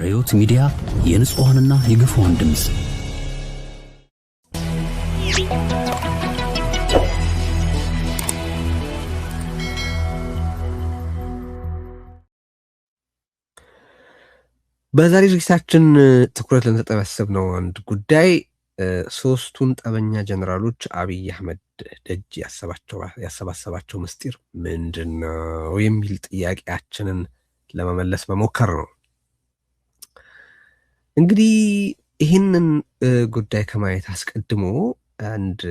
ርዕዮት ሚዲያ የንጹሃንና የግፉዋን ድምጽ። በዛሬ ዝግጅታችን ትኩረት ልንሰጠው ነው አንድ ጉዳይ ሶስቱን ጠበኛ ጀነራሎች አብይ አህመድ ደጅ ያሰባሰባቸው ምስጢር ምንድነው የሚል ጥያቄያችንን ለመመለስ መሞከር ነው። እንግዲህ ይህንን ጉዳይ ከማየት አስቀድሞ አንድ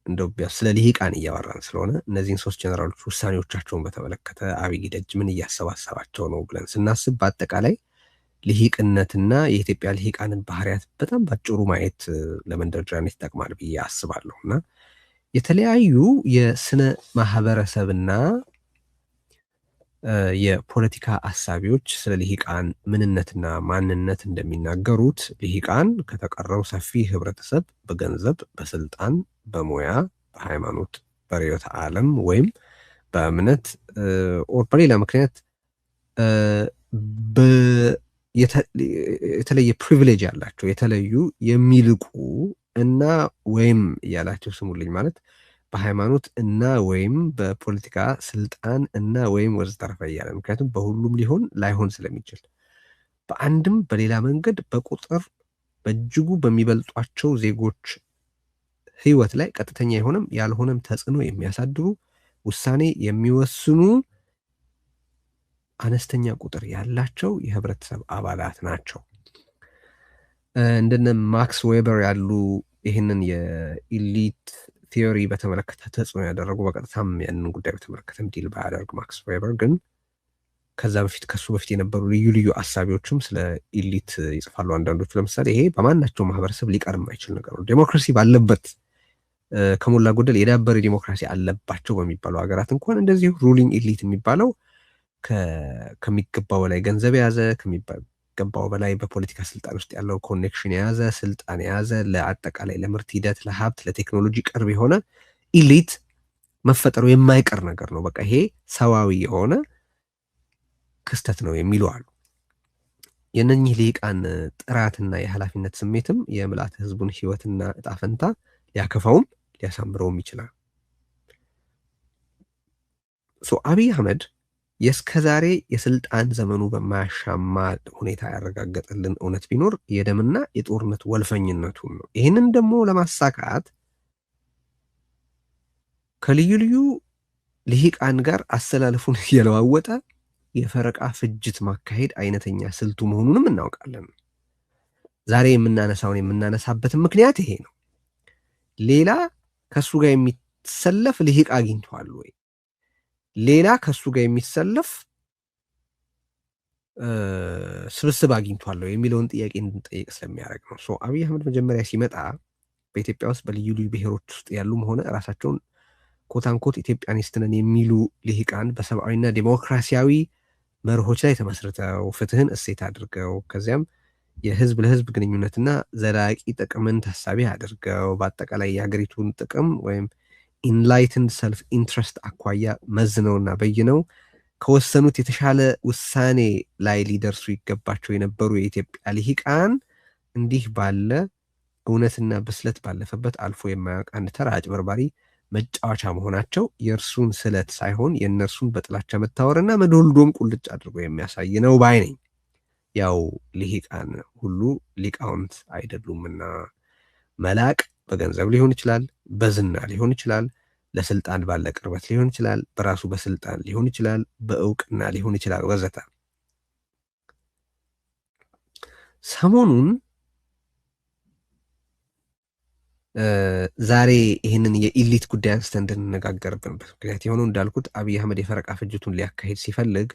እንደው ስለ ልሂቃን እያወራን ስለሆነ እነዚህን ሶስት ጀነራሎች ውሳኔዎቻቸውን በተመለከተ አብይ ደጅ ምን እያሰባሰባቸው ነው ብለን ስናስብ በአጠቃላይ ልሂቅነትና የኢትዮጵያ ልሂቃንን ባህሪያት በጣም ባጭሩ ማየት ለመንደርደሪያነት ይጠቅማል ብዬ አስባለሁና የተለያዩ የስነ ማህበረሰብና የፖለቲካ አሳቢዎች ስለ ልሂቃን ምንነትና ማንነት እንደሚናገሩት ልሂቃን ከተቀረው ሰፊ ህብረተሰብ በገንዘብ፣ በስልጣን፣ በሙያ፣ በሃይማኖት፣ በርዕዮተ ዓለም ወይም በእምነት ኦር በሌላ ምክንያት የተለየ ፕሪቪሌጅ ያላቸው የተለዩ የሚልቁ እና ወይም ያላቸው ስሙልኝ ማለት በሃይማኖት እና ወይም በፖለቲካ ስልጣን እና ወይም ወዘተረፈ ያለ ምክንያቱም በሁሉም ሊሆን ላይሆን ስለሚችል በአንድም በሌላ መንገድ በቁጥር በእጅጉ በሚበልጧቸው ዜጎች ህይወት ላይ ቀጥተኛ የሆነም ያልሆነም ተጽዕኖ የሚያሳድሩ ውሳኔ የሚወስኑ አነስተኛ ቁጥር ያላቸው የህብረተሰብ አባላት ናቸው። እንደነ ማክስ ዌበር ያሉ ይህንን የኢሊት ቲዮሪ በተመለከተ ተጽዕኖ ያደረጉ በቀጥታም ያንን ጉዳይ በተመለከተም ዲል ባያደርግ ማክስ ዌበር ግን ከዛ በፊት ከሱ በፊት የነበሩ ልዩ ልዩ አሳቢዎችም ስለ ኢሊት ይጽፋሉ። አንዳንዶቹ ለምሳሌ ይሄ በማናቸው ማህበረሰብ ሊቀር የማይችል ነገር ነው። ዴሞክራሲ ባለበት ከሞላ ጎደል የዳበረ ዲሞክራሲ አለባቸው በሚባሉ ሀገራት እንኳን እንደዚሁ ሩሊንግ ኢሊት የሚባለው ከሚገባው በላይ ገንዘብ የያዘ ከሚገባው በላይ በፖለቲካ ስልጣን ውስጥ ያለው ኮኔክሽን የያዘ ስልጣን የያዘ ለአጠቃላይ ለምርት ሂደት ለሀብት ለቴክኖሎጂ ቅርብ የሆነ ኢሊት መፈጠሩ የማይቀር ነገር ነው። በቃ ይሄ ሰዋዊ የሆነ ክስተት ነው የሚሉ አሉ። የነኚህ ልሂቃን ጥራትና የኃላፊነት ስሜትም የምልዓተ ህዝቡን ህይወትና እጣ ፈንታ ሊያከፋውም ሊያሳምረውም ይችላል። አብይ አህመድ የእስከዛሬ የስልጣን ዘመኑ በማያሻማ ሁኔታ ያረጋገጠልን እውነት ቢኖር የደምና የጦርነት ወልፈኝነቱን ነው። ይህንን ደግሞ ለማሳካት ከልዩ ልዩ ልሂቃን ጋር አሰላለፉን እየለዋወጠ የፈረቃ ፍጅት ማካሄድ አይነተኛ ስልቱ መሆኑንም እናውቃለን። ዛሬ የምናነሳበትን ምክንያት ይሄ ነው። ሌላ ከሱ ጋር የሚሰለፍ ልሂቅ አግኝቷል ወይ? ሌላ ከሱ ጋር የሚሰለፍ ስብስብ አግኝቷል የሚለውን ጥያቄ እንድንጠይቅ ስለሚያደርግ ነው። አብይ አህመድ መጀመሪያ ሲመጣ በኢትዮጵያ ውስጥ በልዩ ልዩ ብሔሮች ውስጥ ያሉም ሆነ ራሳቸውን ኮታንኮት ኢትዮጵያኒስት ነን የሚሉ ልሂቃን በሰብአዊና ዲሞክራሲያዊ መርሆች ላይ ተመስርተው ፍትህን እሴት አድርገው ከዚያም የህዝብ ለህዝብ ግንኙነትና ዘላቂ ጥቅምን ታሳቢ አድርገው በአጠቃላይ የሀገሪቱን ጥቅም ወይም ኢንላይትንድ ሰልፍ ኢንትረስት አኳያ መዝነውና በይነው ከወሰኑት የተሻለ ውሳኔ ላይ ሊደርሱ ይገባቸው የነበሩ የኢትዮጵያ ልሂቃን እንዲህ ባለ እውነትና ብስለት ባለፈበት አልፎ የማያውቅ አንድ ተራ አጭበርባሪ መጫወቻ መሆናቸው የእርሱን ስለት ሳይሆን የእነርሱን በጥላቻ መታወርና መዶልዶም ቁልጭ አድርጎ የሚያሳይ ነው ባይ ነኝ። ያው ልሂቃን ሁሉ ሊቃውንት አይደሉምና መላቅ በገንዘብ ሊሆን ይችላል፣ በዝና ሊሆን ይችላል፣ ለስልጣን ባለ ቅርበት ሊሆን ይችላል፣ በራሱ በስልጣን ሊሆን ይችላል፣ በእውቅና ሊሆን ይችላል ወዘተ። ሰሞኑን ዛሬ ይህንን የኢሊት ጉዳይ አንስተን እንድንነጋገርበት ምክንያት የሆነው እንዳልኩት አብይ አህመድ የፈረቃ ፍጅቱን ሊያካሄድ ሲፈልግ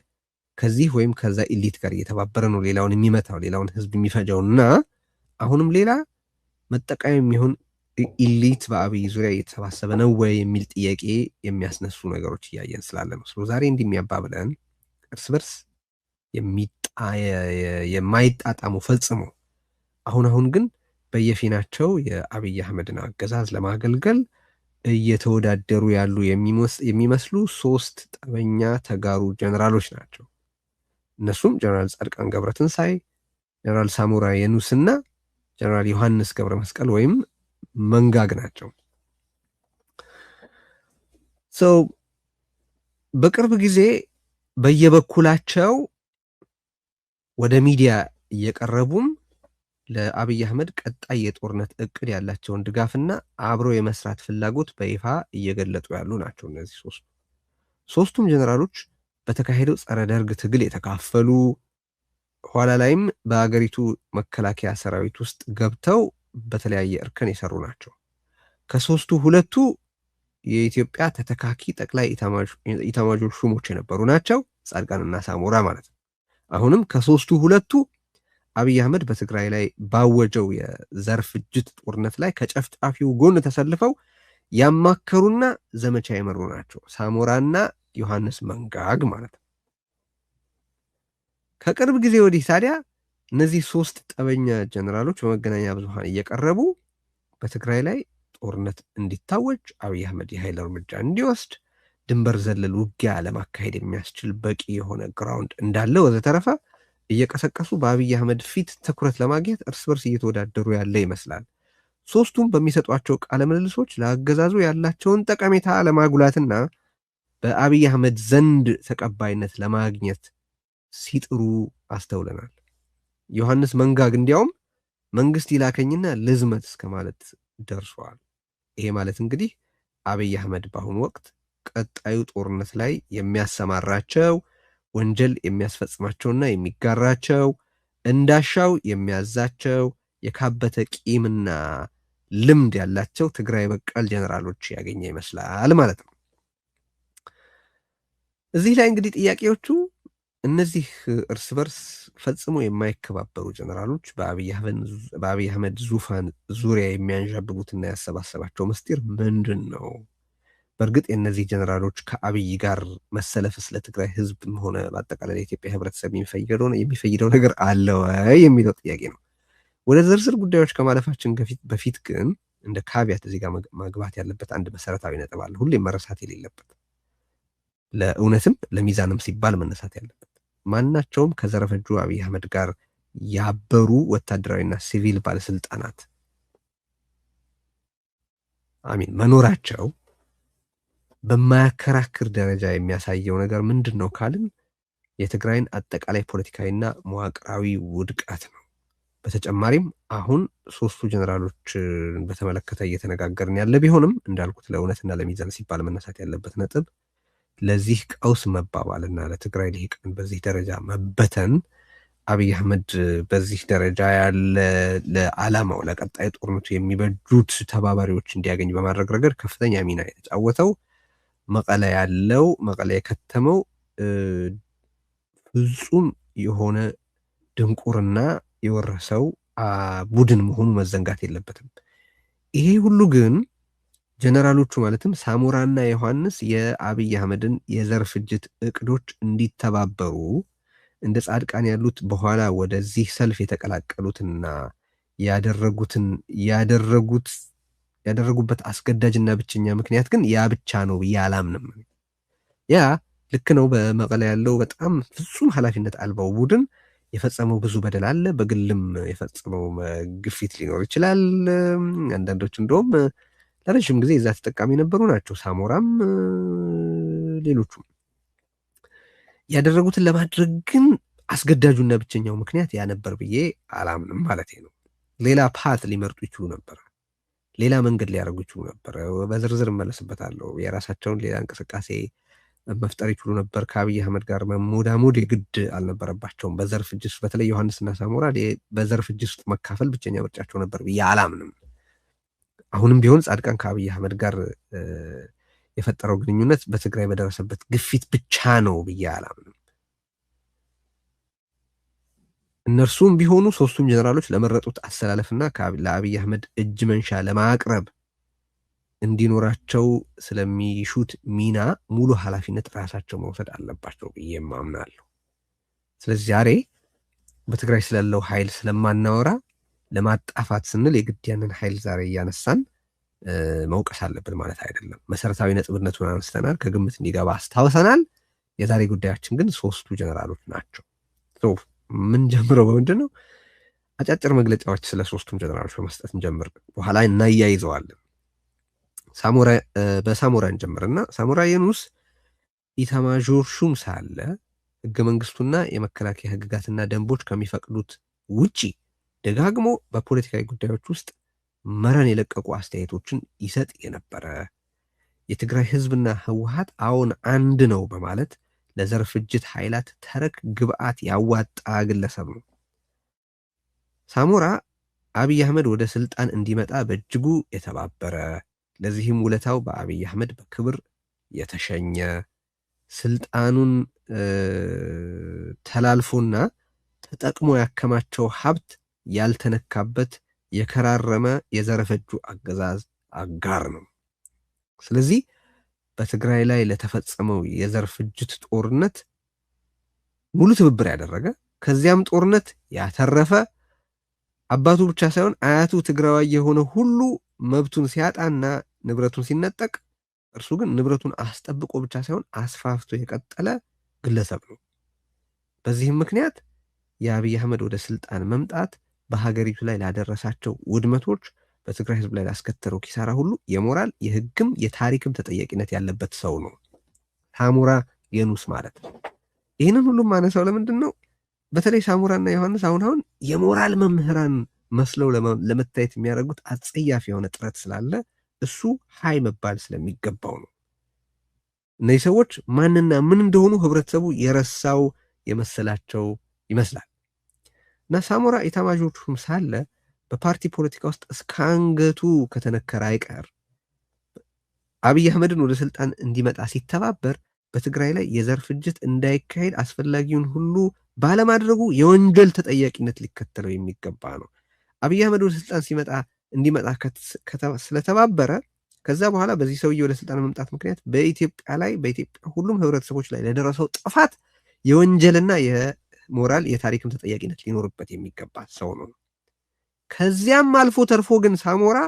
ከዚህ ወይም ከዛ ኢሊት ጋር እየተባበረ ነው ሌላውን የሚመታው ሌላውን ህዝብ የሚፈጀውና አሁንም ሌላ መጠቀም የሚሆን ኢሊት በአብይ ዙሪያ እየተሰባሰበ ነው ወይ የሚል ጥያቄ የሚያስነሱ ነገሮች እያየን ስላለ ነው። ዛሬ እንዲሚያባብለን እርስ በርስ የማይጣጣሙ ፈጽሞ አሁን ግን በየፊናቸው የአብይ አህመድን አገዛዝ ለማገልገል እየተወዳደሩ ያሉ የሚመስሉ ሶስት ጠበኛ ተጋሩ ጀነራሎች ናቸው። እነሱም ጀነራል ጻድቃን ገብረትንሳኤ፣ ጀነራል ሳሞራ የኑስና ጀነራል ዮሐንስ ገብረ መስቀል ወይም መንጋግ ናቸው። በቅርብ ጊዜ በየበኩላቸው ወደ ሚዲያ እየቀረቡም ለአብይ አህመድ ቀጣይ የጦርነት እቅድ ያላቸውን ድጋፍና አብሮ የመስራት ፍላጎት በይፋ እየገለጡ ያሉ ናቸው። እነዚህ ሶስቱም ጀነራሎች በተካሄደው ጸረ ደርግ ትግል የተካፈሉ ኋላ ላይም በአገሪቱ መከላከያ ሰራዊት ውስጥ ገብተው በተለያየ እርከን የሰሩ ናቸው። ከሶስቱ ሁለቱ የኢትዮጵያ ተተካኪ ጠቅላይ ኢታማዦር ሹሞች የነበሩ ናቸው፣ ጻድቃንና ሳሞራ ማለት ነው። አሁንም ከሶስቱ ሁለቱ አብይ አህመድ በትግራይ ላይ ባወጀው የዘር ፍጅት ጦርነት ላይ ከጨፍጫፊው ጎን ተሰልፈው ያማከሩና ዘመቻ የመሩ ናቸው፣ ሳሞራና ዮሐንስ መንጋግ ማለት ነው። ከቅርብ ጊዜ ወዲህ ታዲያ እነዚህ ሶስት ጠበኛ ጀነራሎች በመገናኛ ብዙሃን እየቀረቡ በትግራይ ላይ ጦርነት እንዲታወጅ አብይ አህመድ የኃይል እርምጃ እንዲወስድ ድንበር ዘለል ውጊያ ለማካሄድ የሚያስችል በቂ የሆነ ግራውንድ እንዳለ ወዘተረፈ እየቀሰቀሱ በአብይ አህመድ ፊት ትኩረት ለማግኘት እርስ በርስ እየተወዳደሩ ያለ ይመስላል። ሶስቱም በሚሰጧቸው ቃለ ምልልሶች ለአገዛዙ ያላቸውን ጠቀሜታ ለማጉላትና በአብይ አህመድ ዘንድ ተቀባይነት ለማግኘት ሲጥሩ አስተውለናል። ዮሐንስ መንጋግ እንዲያውም መንግስት ይላከኝና ልዝመት እስከ ማለት ደርሷል። ይሄ ማለት እንግዲህ አብይ አህመድ በአሁኑ ወቅት ቀጣዩ ጦርነት ላይ የሚያሰማራቸው ወንጀል የሚያስፈጽማቸውና የሚጋራቸው እንዳሻው የሚያዛቸው የካበተ ቂምና ልምድ ያላቸው ትግራይ በቀል ጀነራሎች ያገኘ ይመስላል ማለት ነው። እዚህ ላይ እንግዲህ ጥያቄዎቹ እነዚህ እርስ በርስ ፈጽሞ የማይከባበሩ ጀነራሎች በአብይ አህመድ ዙፋን ዙሪያ የሚያንዣብቡትና ያሰባሰባቸው ምስጢር ምንድን ነው? በእርግጥ የእነዚህ ጀነራሎች ከአብይ ጋር መሰለፍ ስለ ትግራይ ህዝብም ሆነ በአጠቃላይ ለኢትዮጵያ ህብረተሰብ የሚፈይደው ነገር አለ ወይ የሚለው ጥያቄ ነው። ወደ ዝርዝር ጉዳዮች ከማለፋችን በፊት ግን እንደ ካቪያት እዚህ ጋር መግባት ያለበት አንድ መሰረታዊ ነጥብ አለ፣ ሁሌም መረሳት የሌለበት፣ ለእውነትም ለሚዛንም ሲባል መነሳት ያለበት። ማናቸውም ከዘረፈጁ አብይ አህመድ ጋር ያበሩ ወታደራዊና ሲቪል ባለስልጣናት መኖራቸው በማያከራክር ደረጃ የሚያሳየው ነገር ምንድን ነው ካልን የትግራይን አጠቃላይ ፖለቲካዊና መዋቅራዊ ውድቀት ነው። በተጨማሪም አሁን ሶስቱ ጀነራሎችን በተመለከተ እየተነጋገርን ያለ ቢሆንም እንዳልኩት ለእውነትና ለሚዛን ሲባል መነሳት ያለበት ነጥብ ለዚህ ቀውስ መባባልና ለትግራይ ልሂቃን በዚህ ደረጃ መበተን አብይ አህመድ በዚህ ደረጃ ያለ ለዓላማው ለቀጣይ ጦርነቱ የሚበጁት ተባባሪዎች እንዲያገኝ በማድረግ ረገድ ከፍተኛ ሚና የተጫወተው መቀለ ያለው መቀለ የከተመው ፍጹም የሆነ ድንቁርና የወረሰው ቡድን መሆኑ መዘንጋት የለበትም። ይሄ ሁሉ ግን ጀነራሎቹ ማለትም ሳሞራና ዮሐንስ የአብይ አህመድን የዘር ፍጅት እቅዶች እንዲተባበሩ እንደ ጻድቃን ያሉት በኋላ ወደዚህ ሰልፍ የተቀላቀሉትና ያደረጉበት አስገዳጅና ብቸኛ ምክንያት ግን ያ ብቻ ነው ብዬ አላምንም። ያ ልክ ነው። በመቀለ ያለው በጣም ፍጹም ኃላፊነት አልባው ቡድን የፈጸመው ብዙ በደል አለ። በግልም የፈጸመው ግፊት ሊኖር ይችላል። አንዳንዶች እንደውም ለረጅም ጊዜ እዛ ተጠቃሚ የነበሩ ናቸው። ሳሞራም ሌሎቹም ያደረጉትን ለማድረግ ግን አስገዳጁና ብቸኛው ምክንያት ያ ነበር ብዬ አላምንም ማለት ነው። ሌላ ፓት ሊመርጡ ይችሉ ነበር፣ ሌላ መንገድ ሊያደርጉ ይችሉ ነበር። በዝርዝር እመለስበታለሁ። የራሳቸውን ሌላ እንቅስቃሴ መፍጠር ይችሉ ነበር። ከአብይ አህመድ ጋር መሞዳሞድ የግድ አልነበረባቸውም። በዘር ፍጅት በተለይ ዮሐንስና ሳሞራ በዘር ፍጅት ውስጥ መካፈል ብቸኛ ምርጫቸው ነበር ብዬ አላምንም። አሁንም ቢሆን ጻድቃን ከአብይ አህመድ ጋር የፈጠረው ግንኙነት በትግራይ በደረሰበት ግፊት ብቻ ነው ብዬ አላምንም። እነርሱም ቢሆኑ ሶስቱም ጀነራሎች ለመረጡት አሰላለፍና ለአብይ አህመድ እጅ መንሻ ለማቅረብ እንዲኖራቸው ስለሚሹት ሚና ሙሉ ኃላፊነት ራሳቸው መውሰድ አለባቸው ብዬ አምናለሁ። ስለዚህ ዛሬ በትግራይ ስላለው ኃይል ስለማናወራ ለማጣፋት ስንል የግድ ያንን ኃይል ዛሬ እያነሳን መውቀስ አለብን ማለት አይደለም። መሰረታዊ ነጥብነቱን አንስተናል፣ ከግምት እንዲገባ አስታውሰናል። የዛሬ ጉዳያችን ግን ሶስቱ ጀነራሎች ናቸው። ምን ጀምረው በምንድን ነው አጫጭር መግለጫዎች ስለ ሶስቱም ጀነራሎች በመስጠት እንጀምር፣ በኋላ እናያይዘዋለን። በሳሞራ እንጀምርና ሳሞራ የኑስ ኢታማዦር ሹም ሳለ ህገ መንግስቱና የመከላከያ ህግጋትና ደንቦች ከሚፈቅዱት ውጪ ደጋግሞ በፖለቲካዊ ጉዳዮች ውስጥ መረን የለቀቁ አስተያየቶችን ይሰጥ የነበረ የትግራይ ህዝብና ህወሓት አዎን አንድ ነው በማለት ለዘር ፍጅት ኃይላት ተረክ ግብአት ያዋጣ ግለሰብ ነው። ሳሞራ አብይ አህመድ ወደ ስልጣን እንዲመጣ በእጅጉ የተባበረ፣ ለዚህም ውለታው በአብይ አህመድ በክብር የተሸኘ፣ ስልጣኑን ተላልፎና ተጠቅሞ ያከማቸው ሀብት ያልተነካበት የከራረመ የዘረፈጁ አገዛዝ አጋር ነው። ስለዚህ በትግራይ ላይ ለተፈጸመው የዘር ፍጅት ጦርነት ሙሉ ትብብር ያደረገ፣ ከዚያም ጦርነት ያተረፈ፣ አባቱ ብቻ ሳይሆን አያቱ ትግራዋይ የሆነ ሁሉ መብቱን ሲያጣና ንብረቱን ሲነጠቅ፣ እርሱ ግን ንብረቱን አስጠብቆ ብቻ ሳይሆን አስፋፍቶ የቀጠለ ግለሰብ ነው። በዚህም ምክንያት የአብይ አህመድ ወደ ስልጣን መምጣት በሀገሪቱ ላይ ላደረሳቸው ውድመቶች፣ በትግራይ ህዝብ ላይ ላስከተለው ኪሳራ ሁሉ የሞራል የህግም የታሪክም ተጠያቂነት ያለበት ሰው ነው ሳሞራ የኑስ ማለት ነው። ይህንን ሁሉም ማነሳው ለምንድን ነው? በተለይ ሳሞራና ዮሐንስ አሁን የሞራል መምህራን መስለው ለመታየት የሚያደርጉት አጸያፊ የሆነ ጥረት ስላለ እሱ ሀይ መባል ስለሚገባው ነው። እነዚህ ሰዎች ማንና ምን እንደሆኑ ህብረተሰቡ የረሳው የመሰላቸው ይመስላል። እና ሳሞራ ኢታማዦር ሹም ሳለ በፓርቲ ፖለቲካ ውስጥ እስከ አንገቱ ከተነከረ አይቀር አብይ አህመድን ወደ ስልጣን እንዲመጣ ሲተባበር በትግራይ ላይ የዘር ፍጅት እንዳይካሄድ አስፈላጊውን ሁሉ ባለማድረጉ የወንጀል ተጠያቂነት ሊከተለው የሚገባ ነው። አብይ አህመድ ወደ ስልጣን እንዲመጣ ስለተባበረ ከዛ በኋላ በዚህ ሰውዬ ወደ ስልጣን መምጣት ምክንያት በኢትዮጵያ ሁሉም ህብረተሰቦች ላይ ለደረሰው ጥፋት የወንጀልና የሞራል የታሪክም ተጠያቂነት ሊኖርበት የሚገባ ሰው ነው። ከዚያም አልፎ ተርፎ ግን ሳሞራ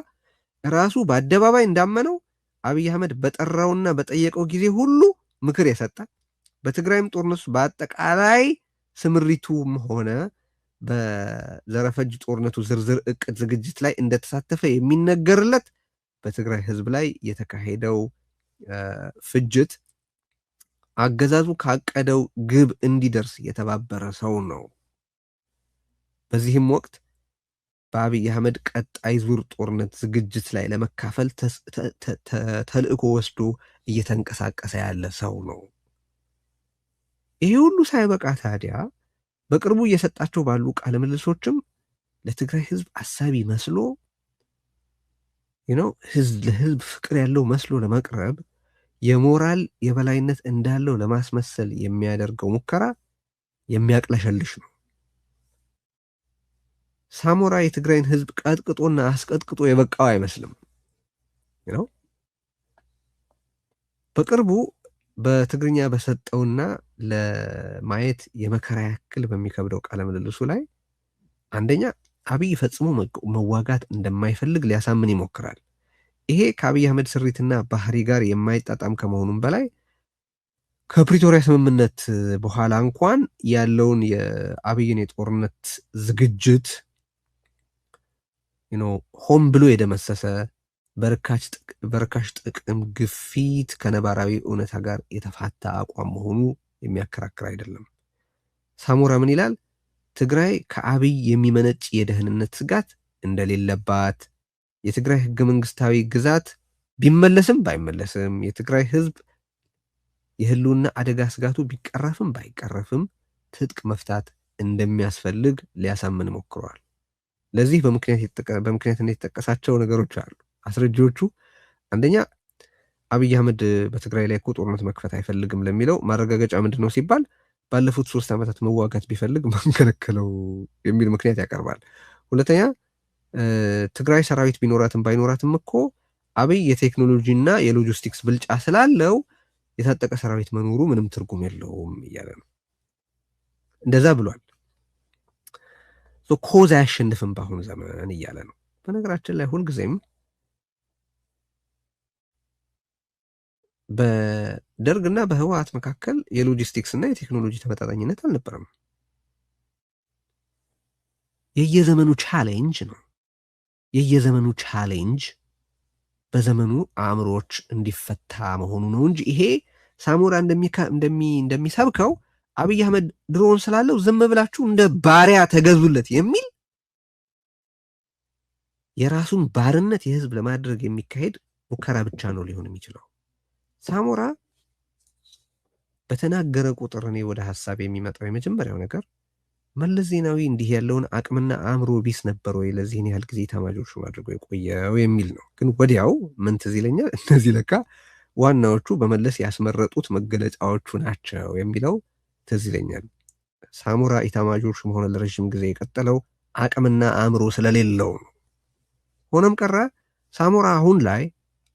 ራሱ በአደባባይ እንዳመነው አብይ አህመድ በጠራውና በጠየቀው ጊዜ ሁሉ ምክር የሰጠ፣ በትግራይም ጦርነቱ በአጠቃላይ ስምሪቱም ሆነ በዘረፈጅ ጦርነቱ ዝርዝር እቅድ ዝግጅት ላይ እንደተሳተፈ የሚነገርለት፣ በትግራይ ህዝብ ላይ የተካሄደው ፍጅት አገዛዙ ካቀደው ግብ እንዲደርስ የተባበረ ሰው ነው። በዚህም ወቅት በአብይ አህመድ ቀጣይ ዙር ጦርነት ዝግጅት ላይ ለመካፈል ተልእኮ ወስዶ እየተንቀሳቀሰ ያለ ሰው ነው። ይሄ ሁሉ ሳይበቃ ታዲያ በቅርቡ እየሰጣቸው ባሉ ቃለ ምልልሶችም ለትግራይ ህዝብ አሳቢ መስሎ ለህዝብ ፍቅር ያለው መስሎ ለመቅረብ የሞራል የበላይነት እንዳለው ለማስመሰል የሚያደርገው ሙከራ የሚያቅለሸልሽ ነው። ሳሞራ የትግራይን ህዝብ ቀጥቅጦና አስቀጥቅጦ የበቃው አይመስልም። በቅርቡ በትግርኛ በሰጠውና ለማየት የመከራ ያክል በሚከብደው ቃለ ምልልሱ ላይ አንደኛ አብይ ፈጽሞ መዋጋት እንደማይፈልግ ሊያሳምን ይሞክራል። ይሄ ከአብይ አህመድ ስሪትና ባህሪ ጋር የማይጣጣም ከመሆኑም በላይ ከፕሪቶሪያ ስምምነት በኋላ እንኳን ያለውን የአብይን የጦርነት ዝግጅት ሆን ብሎ የደመሰሰ በርካሽ ጥቅም ግፊት ከነባራዊ እውነታ ጋር የተፋታ አቋም መሆኑ የሚያከራክር አይደለም። ሳሞራ ምን ይላል? ትግራይ ከአብይ የሚመነጭ የደህንነት ስጋት እንደሌለባት፣ የትግራይ ህገ መንግስታዊ ግዛት ቢመለስም ባይመለስም፣ የትግራይ ህዝብ የህልውና አደጋ ስጋቱ ቢቀረፍም ባይቀረፍም ትጥቅ መፍታት እንደሚያስፈልግ ሊያሳምን ሞክረዋል። ለዚህ በምክንያትነት የተጠቀሳቸው ነገሮች አሉ። አስረጂዎቹ አንደኛ አብይ አህመድ በትግራይ ላይ እኮ ጦርነት መክፈት አይፈልግም ለሚለው ማረጋገጫ ምንድን ነው ሲባል ባለፉት 3 ዓመታት መዋጋት ቢፈልግ ማንከለከለው የሚል ምክንያት ያቀርባል። ሁለተኛ ትግራይ ሰራዊት ቢኖራትም ባይኖራትም እኮ አብይ የቴክኖሎጂና የሎጂስቲክስ ብልጫ ስላለው የታጠቀ ሰራዊት መኖሩ ምንም ትርጉም የለውም እያለ ነው። እንደዛ ብሏል። ኮዝ አያሸንፍም በአሁኑ ዘመን እያለ ነው። በነገራችን ላይ ሁልጊዜም በደርግና በህወሓት መካከል የሎጂስቲክስ እና የቴክኖሎጂ ተመጣጣኝነት አልነበረም። የየዘመኑ ቻሌንጅ ነው። የየዘመኑ ቻሌንጅ በዘመኑ አእምሮዎች እንዲፈታ መሆኑ ነው እንጂ ይሄ ሳሞራ እንደሚሰብከው አብይ አህመድ ድሮን ስላለው ዝም ብላችሁ እንደ ባሪያ ተገዙለት የሚል የራሱን ባርነት የህዝብ ለማድረግ የሚካሄድ ሙከራ ብቻ ነው ሊሆን የሚችለው። ሳሞራ በተናገረ ቁጥር እኔ ወደ ሀሳብ የሚመጣው የመጀመሪያው ነገር መለስ ዜናዊ እንዲህ ያለውን አቅምና አእምሮ ቢስ ነበር ወይ ለዚህን ያህል ጊዜ ኤታማዦር ሹም አድርጎ የቆየው የሚል ነው። ግን ወዲያው ምን ትዝ ይለኛል፣ እነዚህ ለካ ዋናዎቹ በመለስ ያስመረጡት መገለጫዎቹ ናቸው የሚለው ትዝ ይለኛል። ሳሞራ ኤታማዦር ሹም ሆነ ለረዥም ጊዜ የቀጠለው አቅምና አእምሮ ስለሌለው ነው። ሆነም ቀረ ሳሞራ አሁን ላይ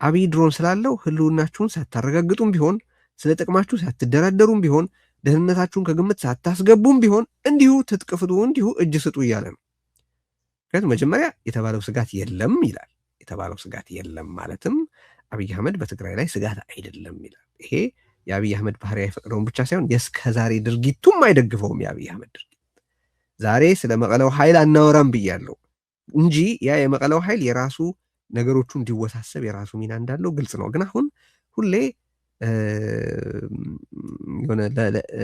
አብይ ድሮን ስላለው ህልውናችሁን ሳታረጋግጡም ቢሆን ስለ ጥቅማችሁ ሳትደራደሩም ቢሆን ደህንነታችሁን ከግምት ሳታስገቡም ቢሆን እንዲሁ ትጥቅ ፍቱ፣ እንዲሁ እጅ ስጡ እያለ ነው። ምክንያቱም መጀመሪያ የተባለው ስጋት የለም ይላል። የተባለው ስጋት የለም ማለትም አብይ አህመድ በትግራይ ላይ ስጋት አይደለም ይላል። ይሄ የአብይ አህመድ ባህሪ አይፈቅደውም ብቻ ሳይሆን የእስከዛሬ ድርጊቱም አይደግፈውም። የአብይ አህመድ ድርጊት ዛሬ ስለ መቀለው ኃይል አናወራም ብያለሁ እንጂ ያ የመቀለው ኃይል የራሱ ነገሮቹ እንዲወሳሰብ የራሱ ሚና እንዳለው ግልጽ ነው። ግን አሁን ሁሌ የሆነ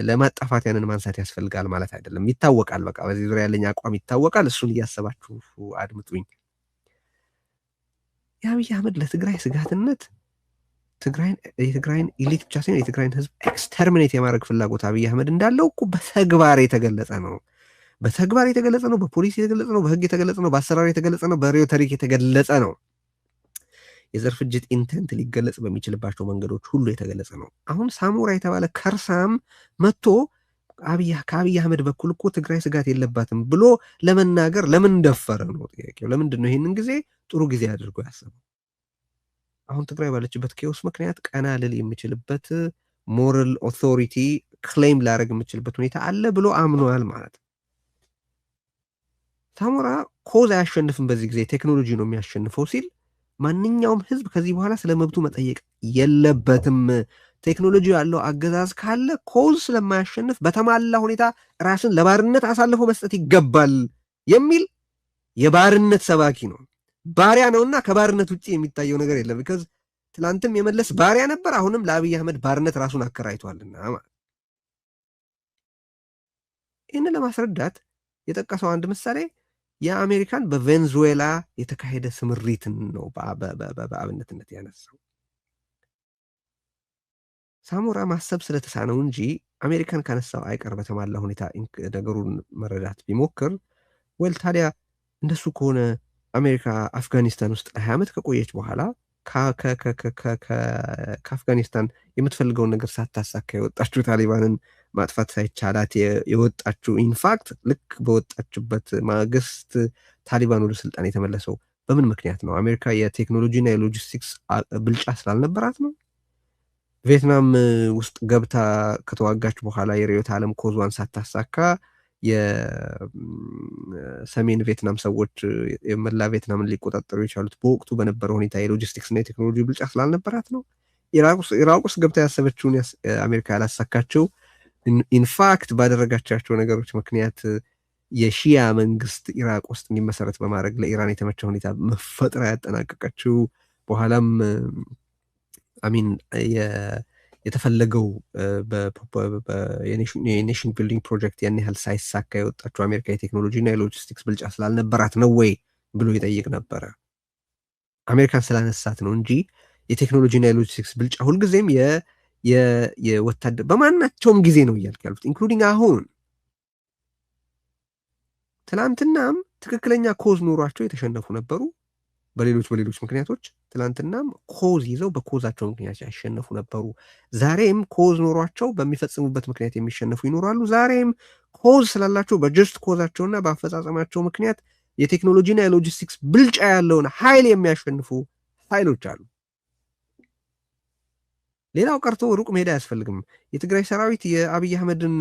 ለማጣፋት ያንን ማንሳት ያስፈልጋል ማለት አይደለም። ይታወቃል፣ በቃ በዚህ ዙሪያ ያለኝ አቋም ይታወቃል። እሱን እያሰባችሁ አድምጡኝ። የአብይ አህመድ ለትግራይ ስጋትነት የትግራይን ኢሊት ብቻ ሳይሆን የትግራይን ህዝብ ኤክስተርሚኔት የማድረግ ፍላጎት አብይ አህመድ እንዳለው እኮ በተግባር የተገለጸ ነው። በተግባር የተገለጸ ነው። በፖሊሲ የተገለጸ ነው። በህግ የተገለጸ ነው። በአሰራር የተገለጸ ነው። በሬቶሪክ የተገለጸ ነው። የዘር ፍጅት ኢንተንት ሊገለጽ በሚችልባቸው መንገዶች ሁሉ የተገለጸ ነው። አሁን ሳሞራ የተባለ ከርሳም መጥቶ ከአብይ አህመድ በኩል እኮ ትግራይ ስጋት የለባትም ብሎ ለመናገር ለምን ደፈረ ነው ጥያቄው። ለምንድን ነው ይህንን ጊዜ ጥሩ ጊዜ አድርጎ ያሰበው? አሁን ትግራይ ባለችበት ኬዎስ ምክንያት ቀና ልል የምችልበት ሞራል ኦቶሪቲ ክሌም ላደርግ የምችልበት ሁኔታ አለ ብሎ አምኗል ማለት ነው። ሳሞራ ኮዝ አያሸንፍም በዚህ ጊዜ ቴክኖሎጂ ነው የሚያሸንፈው ሲል ማንኛውም ህዝብ ከዚህ በኋላ ስለ መብቱ መጠየቅ የለበትም። ቴክኖሎጂ ያለው አገዛዝ ካለ ኮዝ ስለማያሸንፍ በተሟላ ሁኔታ ራስን ለባርነት አሳልፎ መስጠት ይገባል የሚል የባርነት ሰባኪ ነው። ባሪያ ነውና ከባርነት ውጭ የሚታየው ነገር የለም። ቢካዝ ትላንትም የመለስ ባሪያ ነበር፣ አሁንም ለአብይ አህመድ ባርነት ራሱን አከራይቷልና ማለት። ይህንን ለማስረዳት የጠቀሰው አንድ ምሳሌ የአሜሪካን በቬንዙዌላ የተካሄደ ስምሪትን ነው በአብነትነት ያነሳው። ሳሞራ ማሰብ ስለተሳነው እንጂ አሜሪካን ካነሳው አይቀር በተሟላ ሁኔታ ነገሩን መረዳት ቢሞክር ወል ታዲያ እንደሱ ከሆነ አሜሪካ አፍጋኒስታን ውስጥ 20 ዓመት ከቆየች በኋላ ከአፍጋኒስታን የምትፈልገውን ነገር ሳታሳካ የወጣችው ታሊባንን ማጥፋት ሳይቻላት የወጣችው ኢንፋክት ልክ በወጣችበት ማግስት ታሊባን ወደ ስልጣን የተመለሰው በምን ምክንያት ነው? አሜሪካ የቴክኖሎጂና የሎጂስቲክስ ብልጫ ስላልነበራት ነው? ቪየትናም ውስጥ ገብታ ከተዋጋች በኋላ የርዕዮተ ዓለም ኮዟን ሳታሳካ የሰሜን ቪየትናም ሰዎች የመላ ቪየትናምን ሊቆጣጠሩ የቻሉት በወቅቱ በነበረው ሁኔታ የሎጂስቲክስ እና የቴክኖሎጂ ብልጫ ስላልነበራት ነው? ኢራቅ ውስጥ ገብታ ያሰበችውን አሜሪካ ያላሳካቸው ኢንፋክት ባደረጋቻቸው ነገሮች ምክንያት የሺያ መንግስት ኢራቅ ውስጥ እንዲመሰረት በማድረግ ለኢራን የተመቸ ሁኔታ መፈጠር ያጠናቀቀችው በኋላም አሚን የተፈለገው የኔሽን ቢልዲንግ ፕሮጀክት ያን ያህል ሳይሳካ የወጣችው አሜሪካ የቴክኖሎጂ እና የሎጂስቲክስ ብልጫ ስላልነበራት ነው ወይ ብሎ ይጠይቅ ነበረ። አሜሪካን ስላነሳት ነው እንጂ የቴክኖሎጂ እና የሎጂስቲክስ ብልጫ ሁልጊዜም የወታደር በማናቸውም ጊዜ ነው እያልክ ያሉት ኢንክሉዲንግ አሁን። ትላንትናም ትክክለኛ ኮዝ ኖሯቸው የተሸነፉ ነበሩ በሌሎች ምክንያቶች። ትላንትናም ኮዝ ይዘው በኮዛቸው ምክንያት ያሸነፉ ነበሩ። ዛሬም ኮዝ ኖሯቸው በሚፈጽሙበት ምክንያት የሚሸነፉ ይኖራሉ። ዛሬም ኮዝ ስላላቸው በጀስት ኮዛቸውና በአፈጻጸማቸው ምክንያት የቴክኖሎጂና የሎጂስቲክስ ብልጫ ያለውን ኃይል የሚያሸንፉ ኃይሎች አሉ። ሌላው ቀርቶ ሩቅ መሄድ አያስፈልግም። የትግራይ ሰራዊት የአብይ አህመድን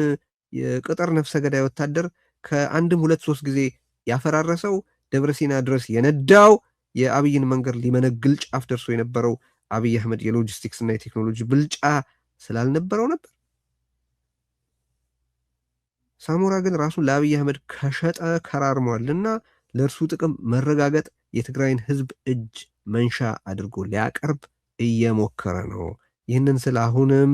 የቅጥር ነፍሰ ገዳይ ወታደር ከአንድም 2-3 ጊዜ ያፈራረሰው ደብረሲና ድረስ የነዳው የአብይን መንገድ ሊመነግል ጫፍ ደርሶ የነበረው አብይ አህመድ የሎጂስቲክስ እና የቴክኖሎጂ ብልጫ ስላልነበረው ነበር። ሳሞራ ግን ራሱን ለአብይ አህመድ ከሸጠ ከራርሟልና ለእርሱ ጥቅም መረጋገጥ የትግራይን ህዝብ እጅ መንሻ አድርጎ ሊያቀርብ እየሞከረ ነው። ይህንን ስለ አሁንም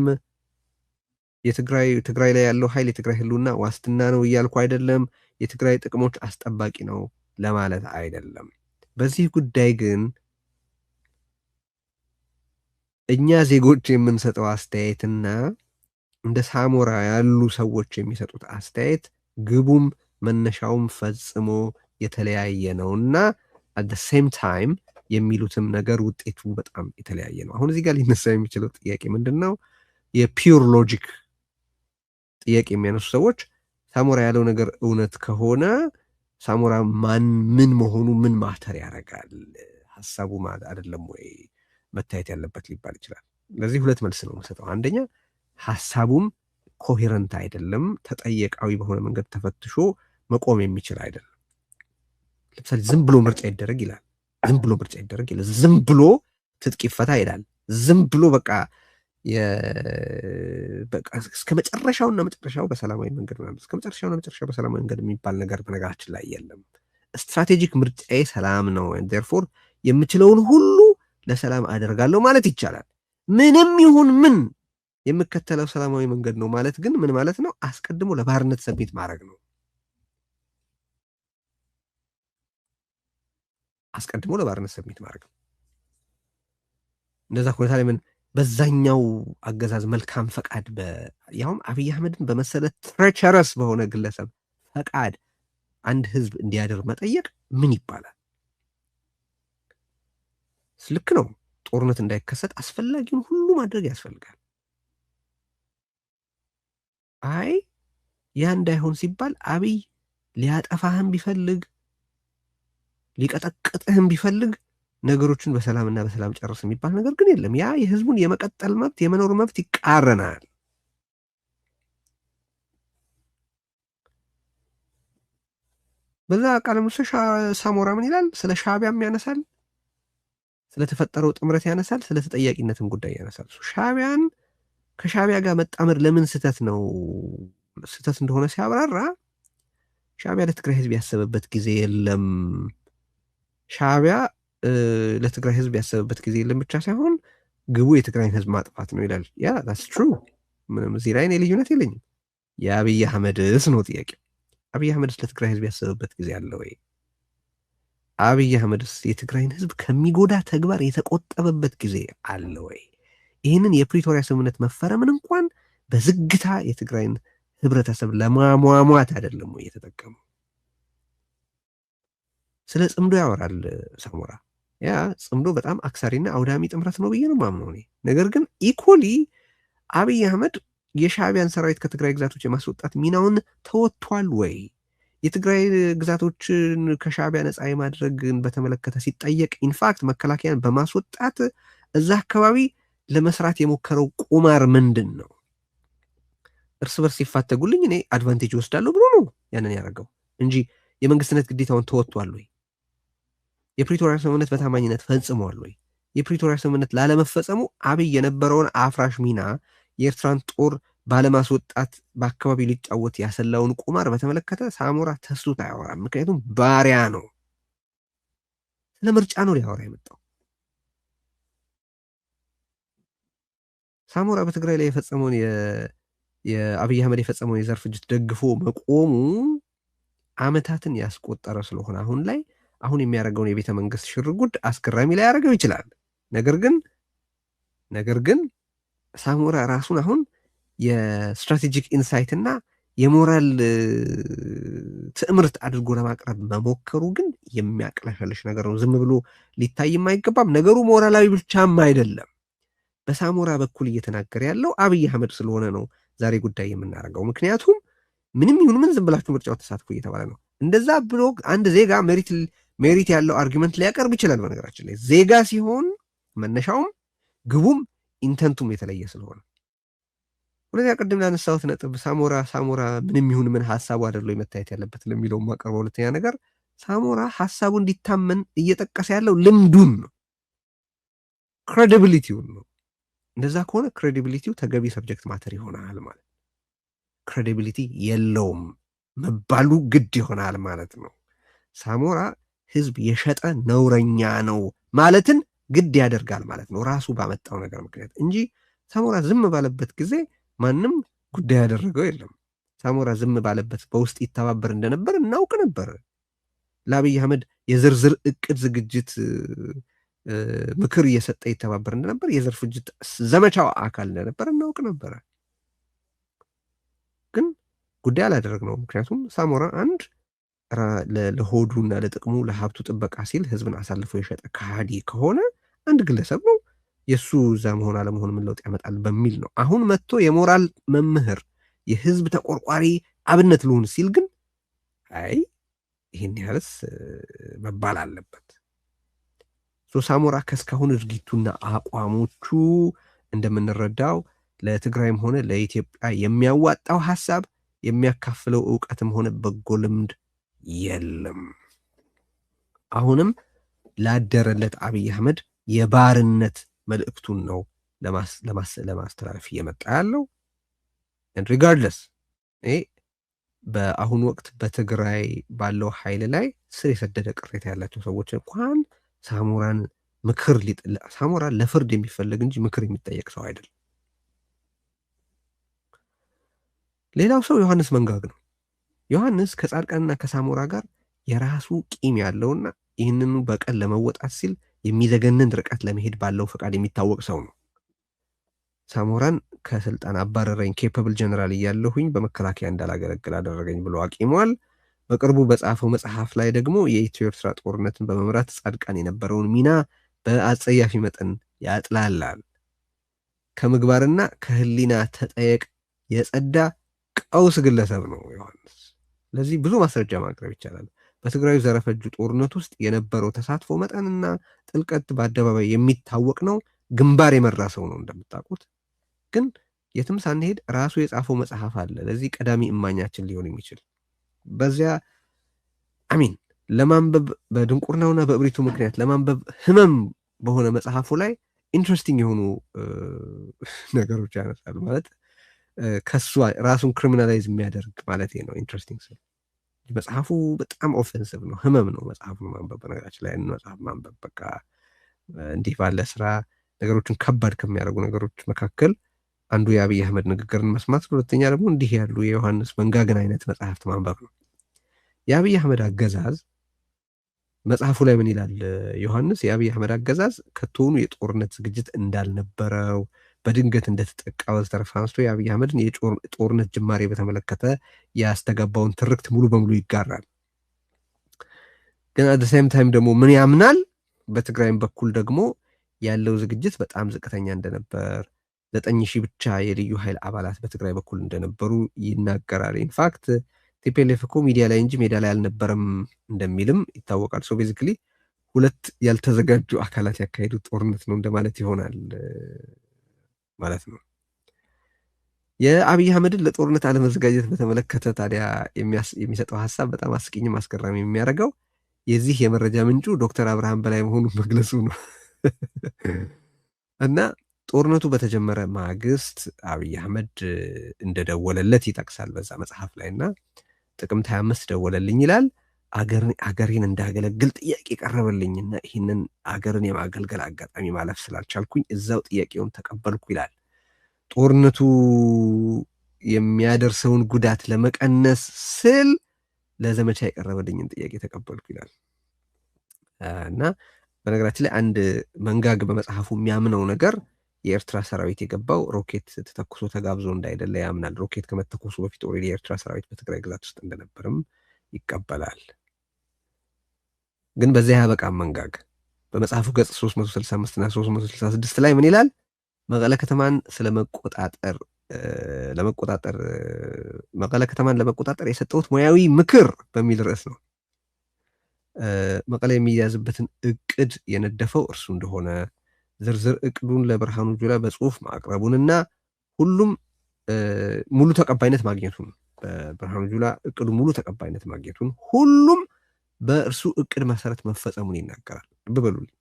ትግራይ ላይ ያለው ኃይል የትግራይ ህልውና ዋስትና ነው እያልኩ አይደለም። የትግራይ ጥቅሞች አስጠባቂ ነው ለማለት አይደለም። በዚህ ጉዳይ ግን እኛ ዜጎች የምንሰጠው አስተያየትና እንደ ሳሞራ ያሉ ሰዎች የሚሰጡት አስተያየት ግቡም መነሻውም ፈጽሞ የተለያየ ነውና at the same time የሚሉትም ነገር ውጤቱ በጣም የተለያየ ነው። አሁን እዚህ ጋር ሊነሳ የሚችለው ጥያቄ ምንድን ነው? የፒውር ሎጂክ ጥያቄ የሚያነሱ ሰዎች ሳሞራ ያለው ነገር እውነት ከሆነ ሳሞራ ምን መሆኑ ምን ማተር ያደርጋል? ሀሳቡ አይደለም ወይ መታየት ያለበት ሊባል ይችላል። ለዚህ ሁለት መልስ ነው የምሰጠው። አንደኛ ሀሳቡም ኮሄረንት አይደለም፣ ተጠየቃዊ በሆነ መንገድ ተፈትሾ መቆም የሚችል አይደለም። ለምሳሌ ዝም ብሎ ምርጫ ይደረግ ይላል። ዝም ብሎ ምርጫ ይደረግ ይላል። ዝም ብሎ ትጥቅ ይፈታ ይላል። ዝም ብሎ በቃ እስከ መጨረሻውና መጨረሻው በሰላማዊ መንገድ ምናምን እስከ መጨረሻውና መጨረሻው በሰላማዊ መንገድ የሚባል ነገር በነገራችን ላይ የለም። ስትራቴጂክ ምርጫዬ ሰላም ነው፣ ዴርፎር የምችለውን ሁሉ ለሰላም አደርጋለሁ ማለት ይቻላል። ምንም ይሁን ምን የምከተለው ሰላማዊ መንገድ ነው ማለት ግን ምን ማለት ነው? አስቀድሞ ለባርነት ሰቤት ማድረግ ነው። አስቀድሞ ለባርነት ሰቤት ማድረግ ነው። እንደዛ ከሆነ ታዲያ ምን በዛኛው አገዛዝ መልካም ፈቃድ ያውም አብይ አህመድን በመሰለ ትሬቸረስ በሆነ ግለሰብ ፈቃድ አንድ ህዝብ እንዲያደር መጠየቅ ምን ይባላል? ልክ ነው። ጦርነት እንዳይከሰት አስፈላጊውን ሁሉ ማድረግ ያስፈልጋል። አይ ያ እንዳይሆን ሲባል አብይ ሊያጠፋህም ቢፈልግ ሊቀጠቅጥህም ቢፈልግ ነገሮችን በሰላምና በሰላም ጨርስ የሚባል ነገር ግን የለም። ያ የህዝቡን የመቀጠል መብት የመኖር መብት ይቃረናል። በዛ ቃለ ምልልስ ሳሞራ ምን ይላል? ስለ ሻዕቢያም ያነሳል፣ ስለተፈጠረው ጥምረት ያነሳል፣ ስለ ተጠያቂነትም ጉዳይ ያነሳል። ሻዕቢያን ከሻዕቢያ ጋር መጣመር ለምን ስህተት እንደሆነ ሲያብራራ ሻዕቢያ ለትግራይ ህዝብ ያሰበበት ጊዜ የለም። ሻዕቢያ ለትግራይ ህዝብ ያሰበበት ጊዜ የለም ብቻ ሳይሆን ግቡ የትግራይን ህዝብ ማጥፋት ነው ይላል። ያ that's true። ምንም እዚህ ላይ እኔ ልዩነት የለኝም። የአብይ አህመድስ ነው ጥያቄ። አብይ አህመድስ ለትግራይ ህዝብ ያሰበበት ጊዜ አለ ወይ? አብይ አህመድስ የትግራይን ህዝብ ከሚጎዳ ተግባር የተቆጠበበት ጊዜ አለ ወይ? ይህንን የፕሪቶሪያ ስምምነት መፈረምን እንኳን በዝግታ የትግራይን ህብረተሰብ ለማሟሟት አይደለም ወይ የተጠቀመው? ስለ ጽምዶ ያወራል ሳሞራ። ያ ጽምዶ በጣም አክሳሪና አውዳሚ ጥምረት ነው ብዬ ነው የማምነው እኔ። ነገር ግን ኢኮሊ አብይ አህመድ የሻዕቢያን ሰራዊት ከትግራይ ግዛቶች የማስወጣት ሚናውን ተወጥቷል ወይ? የትግራይ ግዛቶችን ከሻዕቢያ ነፃ የማድረግን በተመለከተ ሲጠየቅ ኢንፋክት መከላከያን በማስወጣት እዛ አካባቢ ለመስራት የሞከረው ቁማር ምንድን ነው? እርስ በርስ ሲፋተጉልኝ እኔ አድቫንቴጅ ወስዳለሁ ብሎ ነው ያንን ያደረገው እንጂ የመንግስትነት ግዴታውን ተወጥቷል ወይ? የፕሪቶሪያ ስምምነት በታማኝነት ፈጽሟል ወይ? የፕሪቶሪያ ስምምነት ላለመፈጸሙ አብይ የነበረውን አፍራሽ ሚና የኤርትራን ጦር ባለማስወጣት በአካባቢ ሊጫወት ያሰላውን ቁማር በተመለከተ ሳሞራ ተስቶት አያወራም። ምክንያቱም ባሪያ ነው። ስለ ምርጫ ነው ሊያወራ የመጣው። ሳሞራ በትግራይ ላይ የፈጸመውን የአብይ አህመድ የፈጸመውን የዘር ፍጅት ደግፎ መቆሙ ዓመታትን ያስቆጠረ ስለሆነ አሁን የሚያደርገውን የቤተ መንግስት ሽርጉድ አስገራሚ ላይ ያደርገው ይችላል። ነገር ግን ሳሞራ ራሱን አሁን የስትራቴጂክ ኢንሳይት እና የሞራል ትዕምርት አድርጎ ለማቅረብ መሞከሩ ግን የሚያቅለሸልሽ ነገር ነው። ዝም ብሎ ሊታይም አይገባም። ነገሩ ሞራላዊ ብቻም አይደለም። በሳሞራ በኩል እየተናገረ ያለው አብይ አህመድ ስለሆነ ነው ዛሬ ጉዳይ የምናደርገው። ምክንያቱም ምንም ይሁን ምን ዝም ብላችሁ ምርጫው ተሳትፎ እየተባለ ነው። እንደዛ ብሎ አንድ ዜጋ ሜሪት ያለው አርጊመንት ሊያቀርብ ይችላል። በነገራችን ላይ ዜጋ ሲሆን መነሻውም ግቡም ኢንተንቱም የተለየ ስለሆነ ሁለተኛ ቅድም ላነሳሁት ነጥብ ሳሞራ ምንም ይሁን ምን ሀሳቡ አይደለም መታየት ያለበት ለሚለው ማቀርበው ሁለተኛ ነገር ሳሞራ ሀሳቡ እንዲታመን እየጠቀሰ ያለው ልምዱን ነው፣ ክሬዲቢሊቲውን ነው። እንደዛ ከሆነ ክሬዲቢሊቲው ተገቢ ሰብጀክት ማተር ይሆናል ማለት ክሬዲቢሊቲ የለውም መባሉ ግድ ይሆናል ማለት ነው። ሳሞራ ህዝብ የሸጠ ነውረኛ ነው ማለትን ግድ ያደርጋል ማለት ነው፣ ራሱ ባመጣው ነገር ምክንያት እንጂ ሳሞራ ዝም ባለበት ጊዜ ማንም ጉዳይ ያደረገው የለም። ሳሞራ ዝም ባለበት በውስጥ ይተባበር እንደነበር እናውቅ ነበር። ለአብይ አህመድ የዝርዝር እቅድ ዝግጅት ምክር እየሰጠ ይተባበር እንደነበር፣ የዘር ፍጅት ዘመቻው አካል እንደነበር እናውቅ ነበረ። ግን ጉዳይ አላደረግነው። ምክንያቱም ሳሞራ አንድ ለሆዱና ለጥቅሙ ለሀብቱ ጥበቃ ሲል ህዝብን አሳልፎ የሸጠ ከሃዲ ከሆነ አንድ ግለሰብ ነው። የእሱ እዛ መሆን አለመሆን ምን ለውጥ ያመጣል በሚል ነው። አሁን መጥቶ የሞራል መምህር የህዝብ ተቆርቋሪ አብነት ልሁን ሲል ግን አይ ይህን ያህልስ መባል አለበት። ሳሞራ ከእስካሁን ድርጊቱና አቋሞቹ እንደምንረዳው ለትግራይም ሆነ ለኢትዮጵያ የሚያዋጣው ሀሳብ የሚያካፍለው እውቀትም ሆነ በጎ ልምድ የለም። አሁንም ላደረለት አብይ አህመድ የባርነት መልእክቱን ነው ለማስተላለፍ እየመጣ ያለው። ሪጋርድለስ በአሁኑ ወቅት በትግራይ ባለው ኃይል ላይ ስር የሰደደ ቅሬታ ያላቸው ሰዎች እንኳን ሳሞራን ለፍርድ የሚፈለግ እንጂ ምክር የሚጠየቅ ሰው አይደለም። ሌላው ሰው ዮሐንስ መንጋግ ነው። ዮሐንስ ከጻድቃንና ከሳሞራ ጋር የራሱ ቂም ያለውና ይህንኑ በቀል ለመወጣት ሲል የሚዘገንን ርቀት ለመሄድ ባለው ፈቃድ የሚታወቅ ሰው ነው። ሳሞራን ከስልጣን አባረረኝ፣ ኬፐብል ጀነራል እያለሁኝ በመከላከያ እንዳላገለግል አደረገኝ ብሎ አቂሟል። በቅርቡ በጻፈው መጽሐፍ ላይ ደግሞ የኢትዮ ኤርትራ ጦርነትን በመምራት ጻድቃን የነበረውን ሚና በአጸያፊ መጠን ያጥላላል። ከምግባርና ከህሊና ተጠየቅ የጸዳ ቀውስ ግለሰብ ነው ዮሐንስ። ለዚህ ብዙ ማስረጃ ማቅረብ ይቻላል። በትግራዩ ዘረፈጁ ጦርነት ውስጥ የነበረው ተሳትፎ መጠንና ጥልቀት በአደባባይ የሚታወቅ ነው። ግንባር የመራ ሰው ነው እንደምታውቁት። ግን የትም ሳንሄድ ራሱ የጻፈው መጽሐፍ አለ ለዚህ ቀዳሚ እማኛችን ሊሆን የሚችል በዚያ ለማንበብ በድንቁርናውና በእብሪቱ ምክንያት ለማንበብ ህመም በሆነ መጽሐፉ ላይ ኢንትረስቲንግ የሆኑ ነገሮች ያነሳሉ። ማለት ከሱ ራሱን ክሪሚናላይዝ የሚያደርግ ማለት ነው። ኢንትረስቲንግ ስል መጽሐፉ በጣም ኦፌንሲቭ ነው፣ ህመም ነው መጽሐፉን ማንበብ። በነገራችን ላይ መጽሐፍ ማንበብ በቃ እንዲህ ባለ ስራ ነገሮችን ከባድ ከሚያደርጉ ነገሮች መካከል አንዱ የአብይ አህመድ ንግግርን መስማት፣ ሁለተኛ ደግሞ እንዲህ ያሉ የዮሐንስ መንጋግን አይነት መጽሐፍት ማንበብ ነው። የአብይ አህመድ አገዛዝ መጽሐፉ ላይ ምን ይላል ዮሐንስ? የአብይ አህመድ አገዛዝ ከቶኑ የጦርነት ዝግጅት እንዳልነበረው በድንገት እንደተጠቃ ወዘተረፈ አንስቶ የአብይ አህመድን የጦርነት ጅማሬ በተመለከተ ያስተጋባውን ትርክት ሙሉ በሙሉ ይጋራል። ግን አት ዘ ሴም ታይም ደግሞ ምን ያምናል? በትግራይም በኩል ደግሞ ያለው ዝግጅት በጣም ዝቅተኛ እንደነበር፣ 9,000 ብቻ የልዩ ኃይል አባላት በትግራይ በኩል እንደነበሩ ይናገራል። ኢንፋክት ቲፒኤልኤፍ እኮ ሚዲያ ላይ እንጂ ሜዳ ላይ አልነበረም እንደሚልም ይታወቃል። ሶ ቤዚክሊ ሁለት ያልተዘጋጁ አካላት ያካሄዱት ጦርነት ነው እንደማለት ይሆናል ማለት ነው። የአብይ አህመድን ለጦርነት አለመዘጋጀት በተመለከተ ታዲያ የሚሰጠው ሀሳብ በጣም አስቂኝም አስገራሚ የሚያደርገው የዚህ የመረጃ ምንጩ ዶክተር አብርሃም በላይ መሆኑን መግለጹ ነው። እና ጦርነቱ በተጀመረ ማግስት አብይ አህመድ እንደደወለለት ይጠቅሳል በዛ መጽሐፍ ላይ። እና ጥቅምት 25 ደወለልኝ ይላል። አገሬን እንዳገለግል ጥያቄ ቀረበልኝና ይህንን አገርን የማገልገል አጋጣሚ ማለፍ ስላልቻልኩኝ እዛው ጥያቄውን ተቀበልኩ ይላል። ጦርነቱ የሚያደርሰውን ጉዳት ለመቀነስ ስል ለዘመቻ የቀረበልኝን ጥያቄ ተቀበልኩ ይላል። እና በነገራችን ላይ አንድ መንጋግ በመጽሐፉ የሚያምነው ነገር የኤርትራ ሰራዊት የገባው ሮኬት ተተኩሶ ተጋብዞ እንዳይደለ ያምናል። ሮኬት ከመተኮሱ በፊት ኦልሬዲ የኤርትራ ሰራዊት በትግራይ ግዛት ውስጥ እንደነበርም ይቀበላል። ግን በዚያ ያበቃም መንጋግ። በመጽሐፉ ገጽ 365 እና 366 ላይ ምን ይላል? መቀለ ከተማን ለመቆጣጠር የሰጠሁት ሙያዊ ምክር በሚል ርዕስ ነው። መቀለ የሚያዝበትን እቅድ የነደፈው እርሱ እንደሆነ ዝርዝር እቅዱን ለብርሃኑ ጁላ በጽሁፍ ማቅረቡንና ሁሉም ሙሉ ተቀባይነት ማግኘቱን በብርሃኑ ጁላ እቅዱ ሙሉ ተቀባይነት ማግኘቱን ሁሉም በእርሱ እቅድ መሰረት መፈጸሙን ይናገራል። በበሉልኝ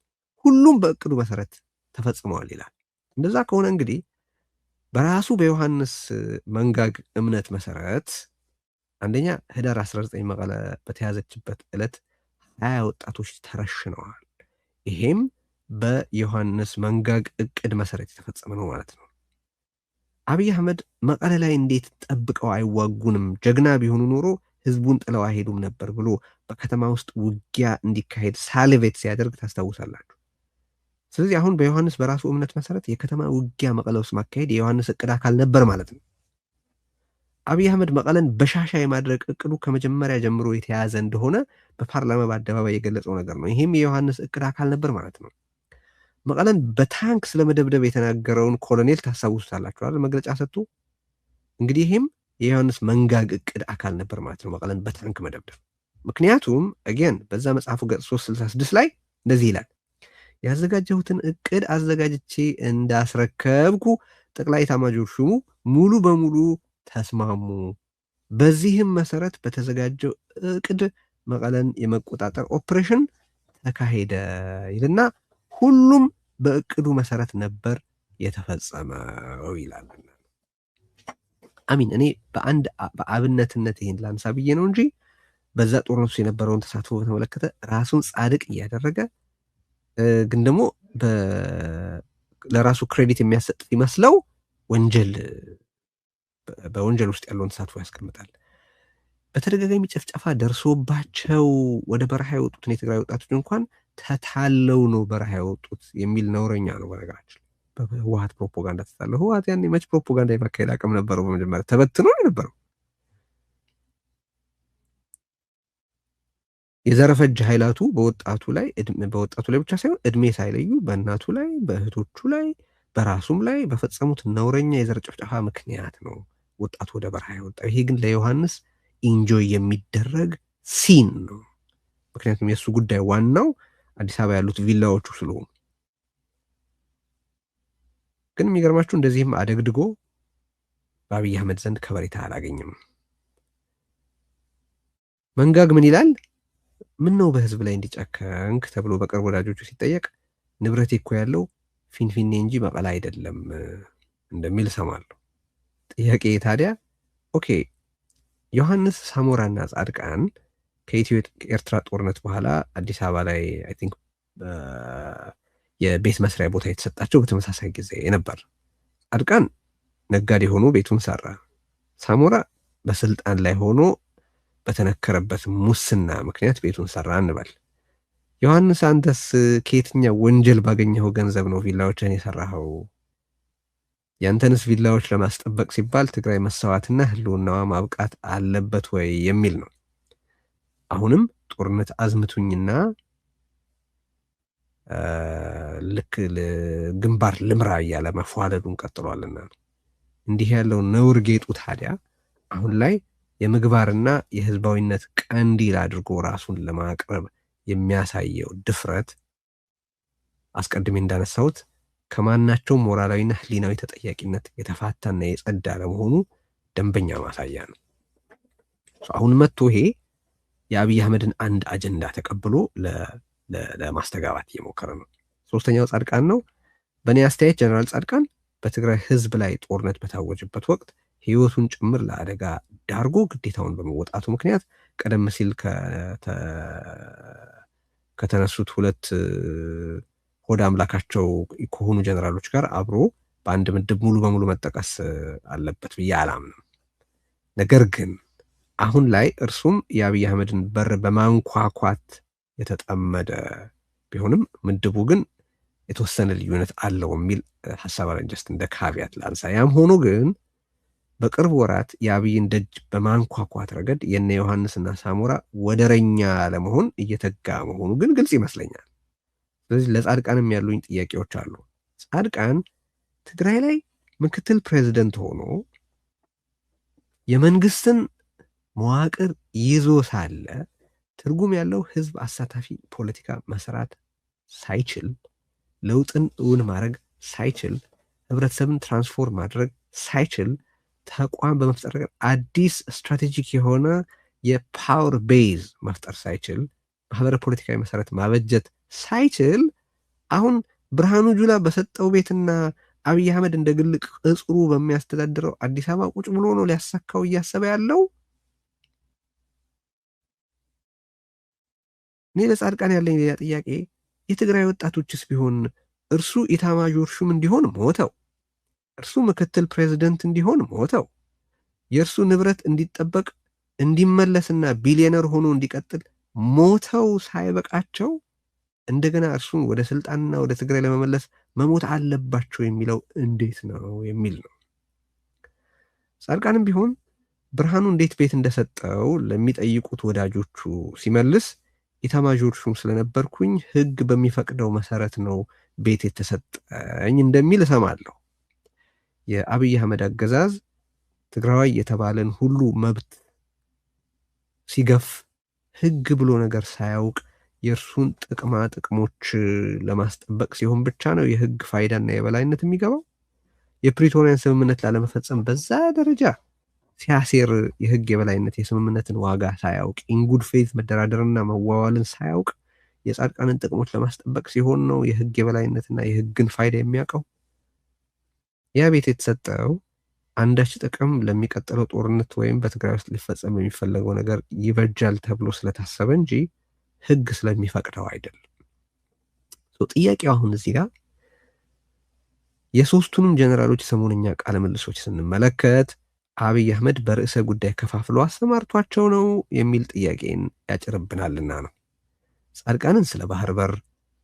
ሁሉም በእቅዱ መሰረት ተፈጽመዋል ይላል። እንደዛ ከሆነ እንግዲህ በራሱ በዮሐንስ መንጋግ እምነት መሰረት አንደኛ ህዳር 19 መቀለ በተያዘችበት ዕለት 20 ወጣቶች ተረሽነዋል። ይሄም በዮሐንስ መንጋግ እቅድ መሰረት የተፈጸመ ነው ማለት ነው። አብይ አህመድ መቀለ ላይ እንዴት ጠብቀው አይዋጉንም? ጀግና ቢሆኑ ኖሮ ህዝቡን ጥለው አይሄዱም ነበር ብሎ በከተማ ውስጥ ውጊያ እንዲካሄድ ሳልቬት ሲያደርግ ታስታውሳላችሁ። ስለዚህ አሁን በዮሐንስ በራሱ እምነት መሰረት የከተማ ውጊያ መቀለ ውስጥ ማካሄድ የዮሐንስ እቅድ አካል ነበር ማለት ነው። አብይ አህመድ መቀለን በሻሻ የማድረግ እቅዱ ከመጀመሪያ ጀምሮ የተያዘ እንደሆነ በፓርላማ በአደባባይ የገለጸው ነገር ነው። ይህም የዮሐንስ እቅድ አካል ነበር ማለት ነው። መቀለን በታንክ ስለመደብደብ የተናገረውን ኮሎኔል ታስታውሱታላችሁ አይደል? መግለጫ ሰጥቶ እንግዲህ ይህም የዮሐንስ መንጋግ እቅድ አካል ነበር ማለት ነው፣ መቀለን በታንክ መደብደብ። ምክንያቱም አገን በዛ መጽሐፉ ገጽ 366 ላይ እንደዚህ ይላል፣ ያዘጋጀሁትን እቅድ አዘጋጅቼ እንዳስረከብኩ ጠቅላይ ኤታማዦር ሹሙ ሙሉ በሙሉ ተስማሙ። በዚህም መሰረት በተዘጋጀው እቅድ መቀለን የመቆጣጠር ኦፕሬሽን ተካሄደ ይልና ሁሉም በእቅዱ መሰረት ነበር የተፈጸመው ይላል። አሚን እኔ በአብነትነት ይሄን ላንሳ ብዬ ነው እንጂ በዛ ጦርነት ውስጥ የነበረውን ተሳትፎ በተመለከተ ራሱን ጻድቅ እያደረገ ግን ደግሞ ለራሱ ክሬዲት የሚያሰጥ ይመስለው በወንጀል ውስጥ ያለውን ተሳትፎ ያስቀምጣል። በተደጋጋሚ ጭፍጨፋ ደርሶባቸው ወደ በረሃ የወጡትን የትግራይ ወጣቶች እንኳን ተታለው ነው በረሃ የወጡት የሚል ነውረኛ ነው። በነገራችን በህወሓት ፕሮፓጋንዳ ተታለው። ህወሓት ያኔ መች ፕሮፓጋንዳ የማካሄድ አቅም ነበረው? በመጀመሪያ ተበትኖ ነው የነበረው። የዘረፈጅ ኃይላቱ በወጣቱ ላይ ብቻ ሳይሆን እድሜ ሳይለዩ በእናቱ ላይ፣ በእህቶቹ ላይ፣ በራሱም ላይ በፈጸሙት ነውረኛ የዘር ጭፍጨፋ ምክንያት ነው ወጣቱ ወደ በረሃ የወጣው። ይሄ ግን ለዮሐንስ ኢንጆይ የሚደረግ ሲን ነው። ምክንያቱም የእሱ ጉዳይ ዋናው አዲስ አበባ ያሉት ቪላዎቹ ስለሆኑ። ግን የሚገርማችሁ እንደዚህም አደግድጎ በአብይ አህመድ ዘንድ ከበሬታ አላገኝም። መንጋግ ምን ይላል? ምን ነው በህዝብ ላይ እንዲጨከንክ ተብሎ በቅርብ ወዳጆቹ ሲጠየቅ ንብረቴ እኮ ያለው ፊንፊኔ እንጂ መቀለ አይደለም እንደሚል ሰማለሁ። ጥያቄ ታዲያ ኦኬ ዮሐንስ ሳሞራና ጻድቃን ከኢትዮ ኤርትራ ጦርነት በኋላ አዲስ አበባ ላይ አይ ቲንክ የቤት መስሪያ ቦታ የተሰጣቸው በተመሳሳይ ጊዜ ነበር። ጻድቃን ነጋዴ ሆኖ ቤቱን ሰራ። ሳሞራ በስልጣን ላይ ሆኖ በተነከረበት ሙስና ምክንያት ቤቱን ሰራ እንበል። ዮሐንስ አንተስ ከየትኛው ወንጀል ባገኘኸው ገንዘብ ነው ቪላዎችን የሰራኸው? ያንተንስ ቪላዎች ለማስጠበቅ ሲባል ትግራይ መሰዋትና ህልውናዋ ማብቃት አለበት ወይ የሚል ነው። አሁንም ጦርነት አዝምቱኝና ልክ ግንባር ልምራ እያለ መፏለዱን ቀጥሏልና እንዲህ ያለው ነውር ጌጡ ታዲያ አሁን ላይ የምግባርና የህዝባዊነት ቀንዲል አድርጎ ራሱን ለማቅረብ የሚያሳየው ድፍረት አስቀድሜ እንዳነሳሁት ከማናቸው ሞራላዊና ህሊናዊ ተጠያቂነት የተፋታና የጸዳ ለመሆኑ ደንበኛ ማሳያ ነው። አሁን መጥቶ ይሄ የአብይ አህመድን አንድ አጀንዳ ተቀብሎ ለማስተጋባት እየሞከረ ነው። ሶስተኛው ጻድቃን ነው። በእኔ አስተያየት ጀነራል ጻድቃን በትግራይ ህዝብ ላይ ጦርነት በታወጀበት ወቅት ህይወቱን ጭምር ለአደጋ ዳርጎ ግዴታውን በመወጣቱ ምክንያት ቀደም ሲል ከተነሱት ሁለት ሆድ አምላካቸው ከሆኑ ጀነራሎች ጋር አብሮ በአንድ ምድብ ሙሉ በሙሉ መጠቀስ አለበት ብዬ አላምንም። ነገር ግን አሁን ላይ እርሱም የአብይ አህመድን በር በማንኳኳት የተጠመደ ቢሆንም ምድቡ ግን የተወሰነ ልዩነት አለው የሚል ሐሳብ አለኝ። ጀስት እንደ ካቪያት ላንሳ። ያም ሆኖ ግን በቅርብ ወራት የአብይን ደጅ በማንኳኳት ረገድ የነ ዮሐንስና ሳሞራ ወደረኛ ለመሆን እየተጋ መሆኑ ግን ግልጽ ይመስለኛል። ስለዚህ ለጻድቃንም ያሉኝ ጥያቄዎች አሉ። ጻድቃን ትግራይ ላይ ምክትል ፕሬዝደንት ሆኖ የመንግስትን መዋቅር ይዞ ሳለ ትርጉም ያለው ህዝብ አሳታፊ ፖለቲካ መስራት ሳይችል፣ ለውጥን እውን ማድረግ ሳይችል፣ ህብረተሰብን ትራንስፎርም ማድረግ ሳይችል፣ ተቋም በመፍጠር ረገድ አዲስ ስትራቴጂክ የሆነ የፓወር ቤዝ መፍጠር ሳይችል፣ ማህበረ ፖለቲካዊ መሰረት ማበጀት ሳይችል አሁን ብርሃኑ ጁላ በሰጠው ቤትና አብይ አህመድ እንደ ግል ቅጽሩ በሚያስተዳድረው አዲስ አበባ ቁጭ ብሎ ነው ሊያሳካው እያሰበ ያለው? እኔ ለጻድቃን ያለኝ ሌላ ጥያቄ የትግራይ ወጣቶችስ ቢሆን እርሱ ኢታማዦር ሹም እንዲሆን ሞተው፣ እርሱ ምክትል ፕሬዝደንት እንዲሆን ሞተው፣ የእርሱ ንብረት እንዲጠበቅ እንዲመለስና ቢሊዮነር ሆኖ እንዲቀጥል ሞተው ሳይበቃቸው እንደገና እርሱን ወደ ስልጣንና ወደ ትግራይ ለመመለስ መሞት አለባቸው የሚለው እንዴት ነው የሚል ነው። ጻድቃንም ቢሆን ብርሃኑ እንዴት ቤት እንደሰጠው ለሚጠይቁት ወዳጆቹ ሲመልስ ኢታማዦር ሹም ስለነበርኩኝ ሕግ በሚፈቅደው መሰረት ነው ቤት የተሰጠኝ እንደሚል እሰማለሁ። የአብይ አህመድ አገዛዝ ትግራዋይ የተባለን ሁሉ መብት ሲገፍ ሕግ ብሎ ነገር ሳያውቅ የእርሱን ጥቅማ ጥቅሞች ለማስጠበቅ ሲሆን ብቻ ነው የሕግ ፋይዳና የበላይነት የሚገባው። የፕሪቶሪያን ስምምነት ላለመፈጸም በዛ ደረጃ ሲያሴር የሕግ የበላይነት የስምምነትን ዋጋ ሳያውቅ ኢንጉድ ፌዝ መደራደርና መዋዋልን ሳያውቅ የጻድቃንን ጥቅሞች ለማስጠበቅ ሲሆን ነው የሕግ የበላይነትና የሕግን ፋይዳ የሚያውቀው። ያ ቤት የተሰጠው አንዳች ጥቅም ለሚቀጥለው ጦርነት ወይም በትግራይ ውስጥ ሊፈጸም የሚፈለገው ነገር ይበጃል ተብሎ ስለታሰበ እንጂ ሕግ ስለሚፈቅደው አይደለም። ጥያቄው አሁን እዚህ ጋር የሶስቱንም ጀነራሎች ሰሞንኛ ቃለ ምልሶች ስንመለከት አብይ አህመድ በርዕሰ ጉዳይ ከፋፍሎ አሰማርቷቸው ነው የሚል ጥያቄን ያጭርብናልና ነው። ጻድቃንን ስለ ባህር በር፣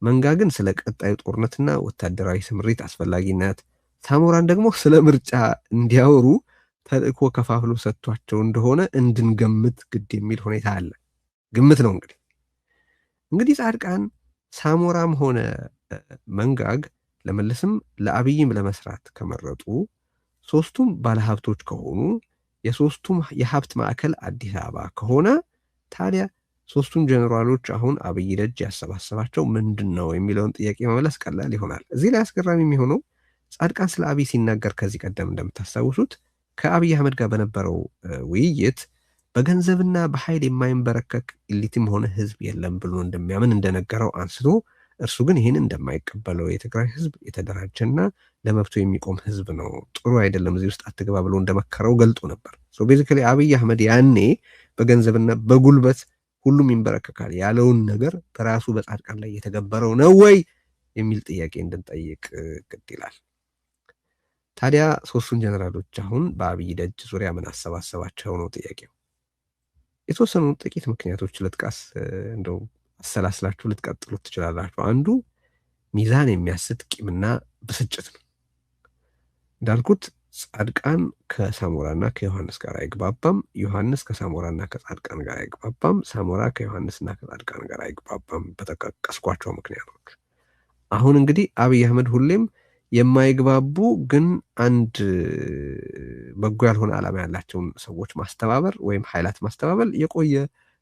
መንጋግን ስለ ቀጣዩ ጦርነትና ወታደራዊ ስምሪት አስፈላጊነት፣ ሳሞራን ደግሞ ስለ ምርጫ እንዲያወሩ ተልእኮ ከፋፍሎ ሰጥቷቸው እንደሆነ እንድንገምት ግድ የሚል ሁኔታ አለ። ግምት ነው እንግዲህ ጻድቃን ሳሞራም ሆነ መንጋግ ለመለስም ለአብይም ለመስራት ከመረጡ ሶስቱም ባለሀብቶች ከሆኑ የሶስቱም የሀብት ማዕከል አዲስ አበባ ከሆነ ታዲያ ሶስቱም ጀነራሎች አሁን አብይ ደጅ ያሰባሰባቸው ምንድን ነው የሚለውን ጥያቄ መመለስ ቀላል ይሆናል። እዚህ ላይ አስገራሚ የሚሆነው ጻድቃን ስለ አብይ ሲናገር ከዚህ ቀደም እንደምታስታውሱት ከአብይ አህመድ ጋር በነበረው ውይይት በገንዘብና በኃይል የማይንበረከክ ኢሊትም ሆነ ህዝብ የለም ብሎ እንደሚያምን እንደነገረው አንስቶ እርሱ ግን ይህን እንደማይቀበለው የትግራይ ህዝብ የተደራጀና ለመብቱ የሚቆም ህዝብ ነው፣ ጥሩ አይደለም፣ እዚህ ውስጥ አትግባ ብሎ እንደመከረው ገልጦ ነበር። ቤዚካሊ አብይ አህመድ ያኔ በገንዘብና በጉልበት ሁሉም ይንበረከካል ያለውን ነገር በራሱ በጻድቃን ላይ የተገበረው ነው ወይ የሚል ጥያቄ እንድንጠይቅ ግድ ይላል። ታዲያ ሶስቱን ጀነራሎች አሁን በአብይ ደጅ ዙሪያ ምን አሰባሰባቸው ነው ጥያቄው። የተወሰኑ ጥቂት ምክንያቶች ልጥቀስ፣ እንደው አሰላስላችሁ ልትቀጥሉት ትችላላችሁ። አንዱ ሚዛን የሚያስት ቂምና ብስጭት ነው። እንዳልኩት ጻድቃን ከሳሞራና ከዮሐንስ ጋር አይግባባም፣ ዮሐንስ ከሳሞራና ከጻድቃን ጋር አይግባባም፣ ሳሞራ ከዮሐንስና ከጻድቃን ጋር አይግባባም በተጠቀስኳቸው ምክንያቶች። አሁን እንግዲህ አብይ አህመድ ሁሌም የማይግባቡ ግን አንድ በጎ ያልሆነ ዓላማ ያላቸውን ሰዎች ማስተባበር ወይም ኃይላት ማስተባበል የቆየ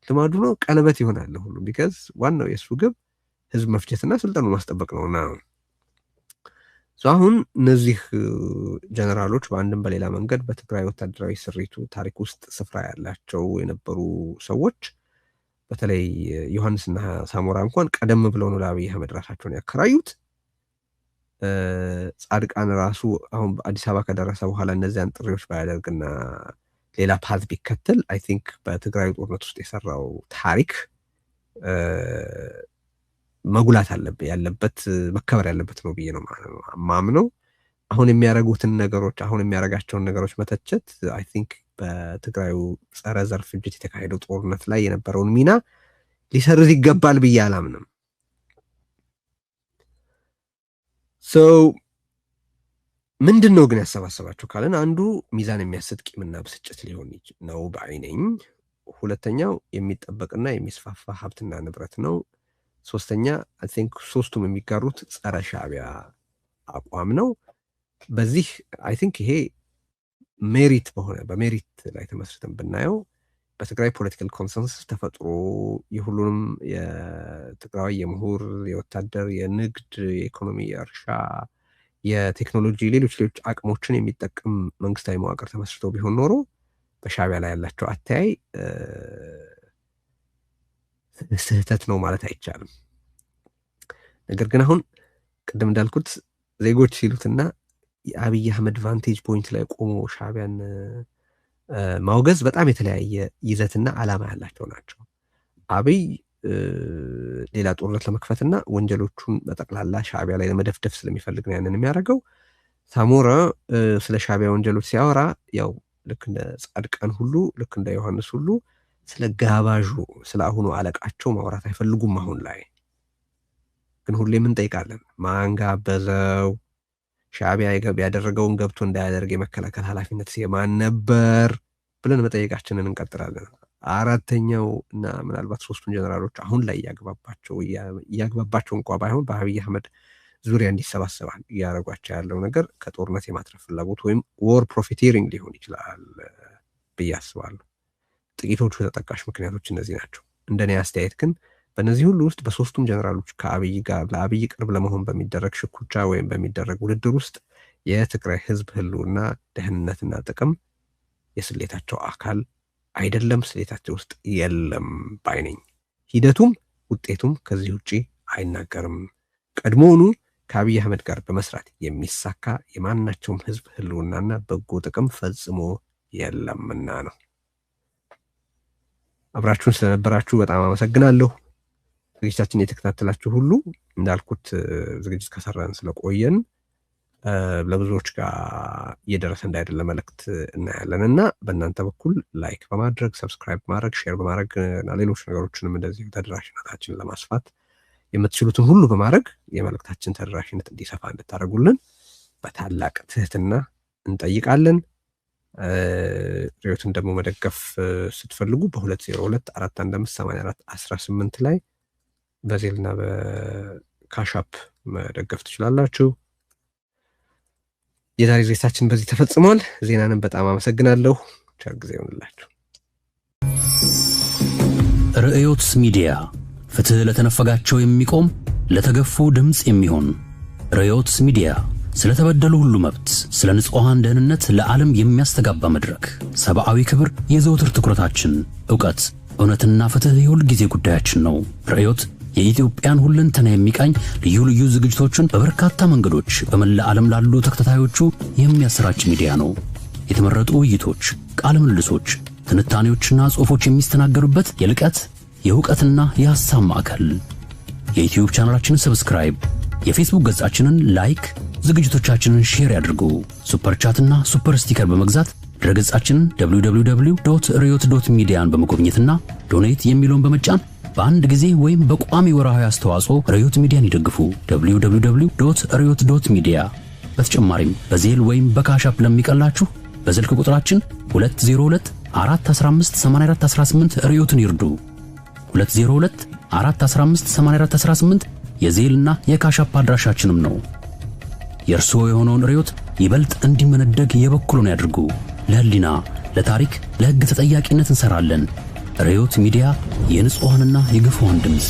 ልማዱ ነው። ቀለበት ይሆናል ሁሉ ቢካዝ ዋናው የእሱ ግብ ህዝብ መፍጀትና ስልጣኑን ማስጠበቅ ነውና። አሁን እነዚህ ጀነራሎች በአንድም በሌላ መንገድ በትግራይ ወታደራዊ ስሪቱ ታሪክ ውስጥ ስፍራ ያላቸው የነበሩ ሰዎች፣ በተለይ ዮሐንስና ሳሞራ እንኳን ቀደም ብለው ነው ለአብይ አህመድ ራሳቸውን ያከራዩት። ጻድቃን ራሱ አሁን አዲስ አበባ ከደረሰ በኋላ እነዚያን ጥሪዎች ባያደርግና ሌላ ፓዝ ቢከተል አይ ቲንክ በትግራይ ጦርነት ውስጥ የሰራው ታሪክ መጉላት ያለበት መከበር ያለበት ነው ብዬ ነው ማምነው። አሁን የሚያደርጉትን ነገሮች አሁን የሚያደርጋቸውን ነገሮች መተቸት አይ ቲንክ በትግራዩ ጸረ ዘር ፍጅት የተካሄደው ጦርነት ላይ የነበረውን ሚና ሊሰርዝ ይገባል ብዬ አላምንም። ምንድን ነው ግን ያሰባሰባቸው ካለን አንዱ ሚዛን የሚያስት ቂምና ብስጭት ሊሆን ነው በአይነኝ። ሁለተኛው የሚጠበቅና የሚስፋፋ ሀብትና ንብረት ነው። ሶስተኛ አይ ቲንክ ሶስቱም የሚጋሩት ጸረ ሻዕቢያ አቋም ነው። በዚህ አይ ቲንክ ይሄ በሜሪት ላይ ተመስርተን ብናየው በትግራይ ፖለቲካል ኮንሰንሰስ ተፈጥሮ የሁሉንም የትግራዊ የምሁር፣ የወታደር፣ የንግድ፣ የኢኮኖሚ፣ የእርሻ፣ የቴክኖሎጂ ሌሎች አቅሞችን የሚጠቀም መንግስታዊ መዋቅር ተመስርተው ቢሆን ኖሮ በሻዕቢያ ላይ ያላቸው አተያይ ስህተት ነው ማለት አይቻልም። ነገር ግን አሁን ቅድም እንዳልኩት ዜጎች ሲሉትና የአብይ አህመድ ቫንቴጅ ፖይንት ላይ ቆሞ ሻዕቢያን ማውገዝ በጣም የተለያየ ይዘትና ዓላማ ያላቸው ናቸው። አብይ ሌላ ጦርነት ለመክፈትና ወንጀሎቹን በጠቅላላ ሻዕቢያ ላይ ለመደፍደፍ ስለሚፈልግ ነው ያንን የሚያደርገው። ሳሞራ ስለ ሻዕቢያ ወንጀሎች ሲያወራ ያው ልክ እንደ ጻድቃን ሁሉ ልክ እንደ ዮሐንስ ሁሉ ስለ ጋባዡ ስለ አሁኑ አለቃቸው ማውራት አይፈልጉም። አሁን ላይ ግን ሁሌም እንጠይቃለን፣ ማን ጋበዘው? ሻዕቢያ ያደረገውን ገብቶ እንዳያደርግ የመከላከል ኃላፊነት የማን ነበር ብለን መጠየቃችንን እንቀጥላለን። አራተኛው እና ምናልባት ሶስቱን ጀነራሎች አሁን ላይ እያግባባቸው እንኳ ባይሆን በአብይ አህመድ ዙሪያ እንዲሰባሰባል እያደረጓቸው ያለው ነገር ከጦርነት የማትረፍ ፍላጎት ወይም ዎር ፕሮፊቴሪንግ ሊሆን ይችላል ብዬ አስባለሁ። ጥቂቶቹ ተጠቃሽ ምክንያቶች እነዚህ ናቸው። እንደኔ አስተያየት ግን በእነዚህ ሁሉ ውስጥ በሶስቱም ጀነራሎች ከአብይ ጋር ለአብይ ቅርብ ለመሆን በሚደረግ ሽኩቻ ወይም በሚደረግ ውድድር ውስጥ የትግራይ ህዝብ ህልውና፣ ደህንነትና ጥቅም የስሌታቸው አካል አይደለም፣ ስሌታቸው ውስጥ የለም ባይነኝ። ሂደቱም ውጤቱም ከዚህ ውጪ አይናገርም። ቀድሞውኑ ከአብይ አህመድ ጋር በመስራት የሚሳካ የማናቸውም ህዝብ ህልውናና በጎ ጥቅም ፈጽሞ የለምና ነው። አብራችሁን ስለነበራችሁ በጣም አመሰግናለሁ። ዝግጅታችን የተከታተላችሁ ሁሉ እንዳልኩት ዝግጅት ከሰራን ስለቆየን ለብዙዎች ጋር እየደረሰ እንዳይደለ መልእክት እናያለንና በእናንተ በኩል ላይክ በማድረግ ሰብስክራይብ በማድረግ ሼር በማድረግ እና ሌሎች ነገሮችንም እንደዚህ ተደራሽነታችንን ለማስፋት የምትችሉትን ሁሉ በማድረግ የመልእክታችን ተደራሽነት እንዲሰፋ እንድታደርጉልን በታላቅ ትህትና እንጠይቃለን። ሪዮትን ደግሞ መደገፍ ስትፈልጉ በ202-415-8418 ላይ በዜልና በካሻፕ መደገፍ ትችላላችሁ። የዛሬ ዝግጅታችን በዚህ ተፈጽሟል። ዜናንም በጣም አመሰግናለሁ። ቸር ጊዜ ይሁንላችሁ። ርዕዮት ሚዲያ ፍትህ ለተነፈጋቸው የሚቆም ለተገፉ ድምጽ የሚሆን ርዕዮት ሚዲያ ስለተበደሉ ሁሉ መብት፣ ስለ ንጹሃን ደህንነት ለዓለም የሚያስተጋባ መድረክ። ሰብአዊ ክብር የዘውትር ትኩረታችን፣ ዕውቀት፣ እውነትና ፍትህ የሁል ጊዜ ጉዳያችን ነው። ርዕዮት የኢትዮጵያን ሁለንተና የሚቃኝ ልዩ ልዩ ዝግጅቶችን በበርካታ መንገዶች በመላ ዓለም ላሉ ተከታታዮቹ የሚያሰራጭ ሚዲያ ነው። የተመረጡ ውይይቶች፣ ቃለ ምልልሶች፣ ትንታኔዎችና ጽሑፎች የሚስተናገዱበት የልቀት የዕውቀትና የሐሳብ ማዕከል። የዩቲዩብ ቻናላችንን ሰብስክራይብ፣ የፌስቡክ ገጻችንን ላይክ፣ ዝግጅቶቻችንን ሼር ያድርጉ። ሱፐር ቻትና ሱፐር ስቲከር በመግዛት ድረገጻችንን www.riyot.median በመጎብኘትና ዶኔት የሚለውን በመጫን በአንድ ጊዜ ወይም በቋሚ ወርሃዊ አስተዋጽኦ ርዕዮት ሚዲያን ይደግፉ። www.riyot.media። በተጨማሪም በዜል ወይም በካሻፕ ለሚቀላችሁ በስልክ ቁጥራችን 202-415-8418 ርዕዮትን ይርዱ። 202-415-8418 የዜልና የካሻፕ አድራሻችንም ነው። የእርስዎ የሆነውን ርዕዮት ይበልጥ እንዲመነደግ የበኩሉን ያድርጉ። ለህሊና፣ ለታሪክ፣ ለሕግ ተጠያቂነት እንሰራለን። ርዕዮት ሚዲያ የንጹሃንና የግፉዋን ድምጽ።